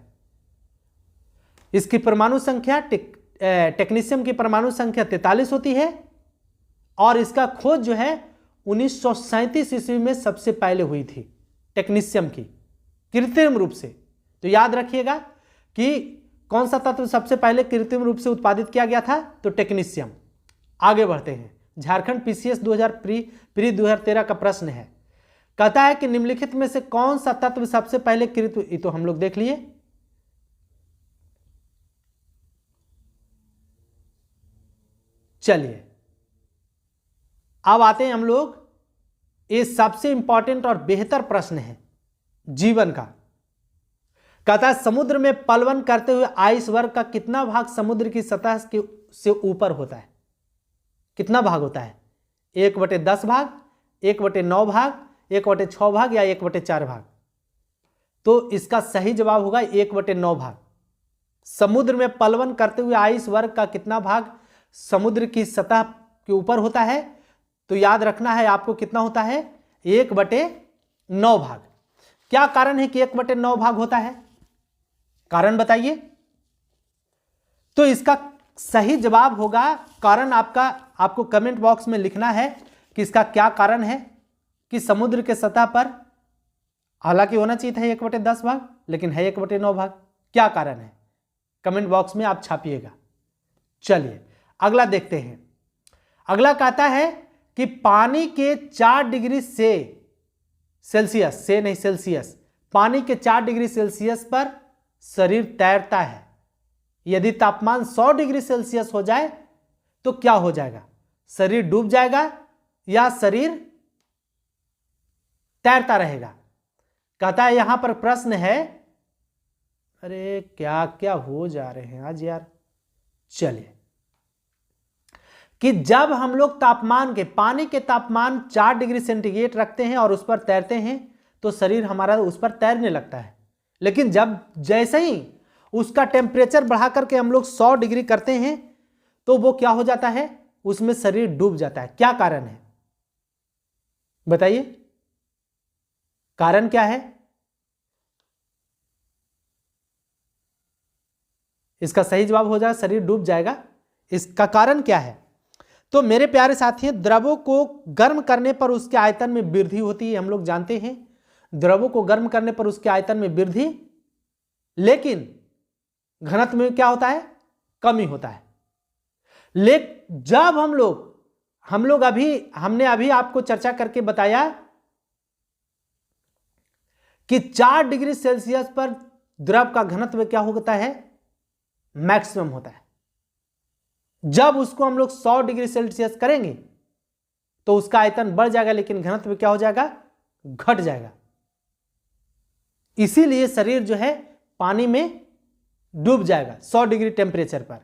इसकी परमाणु संख्या टेक्नीशियम की परमाणु संख्या 43 होती है, और इसका खोज जो है 1937 ईस्वी में सबसे पहले हुई थी टेक्नीशियम की, कृत्रिम रूप से। तो याद रखिएगा कि कौन सा तत्व सबसे पहले कृत्रिम रूप से उत्पादित किया गया था, तो टेक्नीशियम। आगे बढ़ते हैं। झारखंड PCS 2013 का प्रश्न है, कहता है कि निम्नलिखित में से कौन सा तत्व सबसे पहले ये तो हम लोग देख लिए। चलिए अब आते हैं हम लोग, ये सबसे इंपॉर्टेंट और बेहतर प्रश्न है जीवन का। कहता है समुद्र में पलवन करते हुए आइस वर्ग का कितना भाग समुद्र की सतह से ऊपर होता है। कितना भाग होता है, 1/10 भाग, 1/9 भाग, 1/6 भाग या 1/4 भाग। तो इसका सही जवाब होगा 1/9 भाग। समुद्र में पलवन करते हुए आइस वर्ग का कितना भाग समुद्र की सतह के ऊपर होता है, तो याद रखना है आपको कितना होता है, 1/9 भाग। क्या कारण है कि 1/9 भाग होता है, कारण बताइए। तो इसका सही जवाब होगा, कारण आपको कमेंट बॉक्स में लिखना है कि इसका क्या कारण है कि समुद्र के सतह पर, हालांकि होना चाहिए था 1/10 भाग, लेकिन है 1/9 भाग। क्या कारण है कमेंट बॉक्स में आप छापिएगा। चलिए अगला देखते हैं। अगला कहता है कि पानी के 4 डिग्री सेल्सियस, पानी के 4 डिग्री सेल्सियस पर शरीर तैरता है। यदि तापमान 100 डिग्री सेल्सियस हो जाए तो क्या हो जाएगा, शरीर डूब जाएगा या शरीर तैरता रहेगा। कहता है यहां पर प्रश्न है, अरे क्या क्या हो जा रहे हैं आज यार। चलिए कि जब हम लोग पानी के तापमान 4 डिग्री सेंटीग्रेड रखते हैं और उस पर तैरते हैं तो शरीर हमारा उस पर तैरने लगता है, लेकिन जैसे ही उसका टेम्परेचर बढ़ा करके हम लोग 100 डिग्री करते हैं तो वो क्या हो जाता है, उसमें शरीर डूब जाता है। क्या कारण है, बताइए कारण क्या है? इसका सही जवाब हो जाएगा शरीर डूब जाएगा। इसका कारण क्या है? तो मेरे प्यारे साथियों, द्रवों को गर्म करने पर उसके आयतन में वृद्धि होती है, हम लोग जानते हैं। द्रवों को गर्म करने पर उसके आयतन में वृद्धि, लेकिन घनत्व में क्या होता है? कमी होता है। लेकिन जब हमने अभी आपको चर्चा करके बताया कि 4 डिग्री सेल्सियस पर द्रव का घनत्व क्या होता है? मैक्सिमम होता है। जब उसको हम लोग 100 डिग्री सेल्सियस करेंगे तो उसका आयतन बढ़ जाएगा, लेकिन घनत्व क्या हो जाएगा? घट जाएगा। इसीलिए शरीर जो है पानी में डूब जाएगा 100 डिग्री टेम्परेचर पर।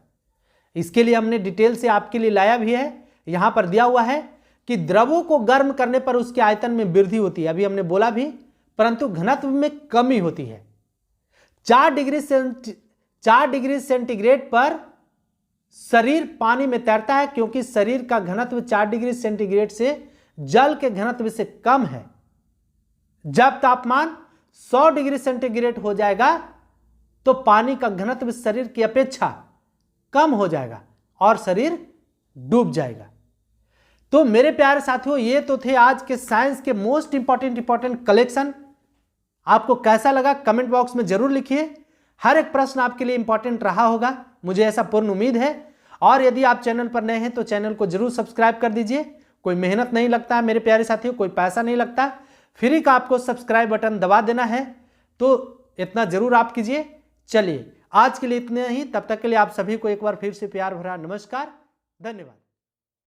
इसके लिए हमने डिटेल से आपके लिए लाया भी है। यहां पर दिया हुआ है कि द्रवों को गर्म करने पर उसके आयतन में वृद्धि होती है, अभी हमने बोला भी, परंतु घनत्व में कमी होती है। 4 डिग्री सेंटीग्रेड पर शरीर पानी में तैरता है, क्योंकि शरीर का घनत्व 4 डिग्री सेंटीग्रेड से जल के घनत्व से कम है। जब तापमान 100 डिग्री सेंटीग्रेड हो जाएगा तो पानी का घनत्व शरीर की अपेक्षा कम हो जाएगा और शरीर डूब जाएगा। तो मेरे प्यारे साथियों, ये तो थे आज के साइंस के मोस्ट इंपॉर्टेंट कलेक्शन। आपको कैसा लगा कमेंट बॉक्स में जरूर लिखिए। हर एक प्रश्न आपके लिए इंपॉर्टेंट रहा होगा, मुझे ऐसा पूर्ण उम्मीद है। और यदि आप चैनल पर नए हैं तो चैनल को जरूर सब्सक्राइब कर दीजिए। कोई मेहनत नहीं लगता है मेरे प्यारे साथियों, कोई पैसा नहीं लगता, फ्री का आपको सब्सक्राइब बटन दबा देना है, तो इतना जरूर आप कीजिए। चलिए आज के लिए इतने ही, तब तक के लिए आप सभी को एक बार फिर से प्यार भरा नमस्कार, धन्यवाद।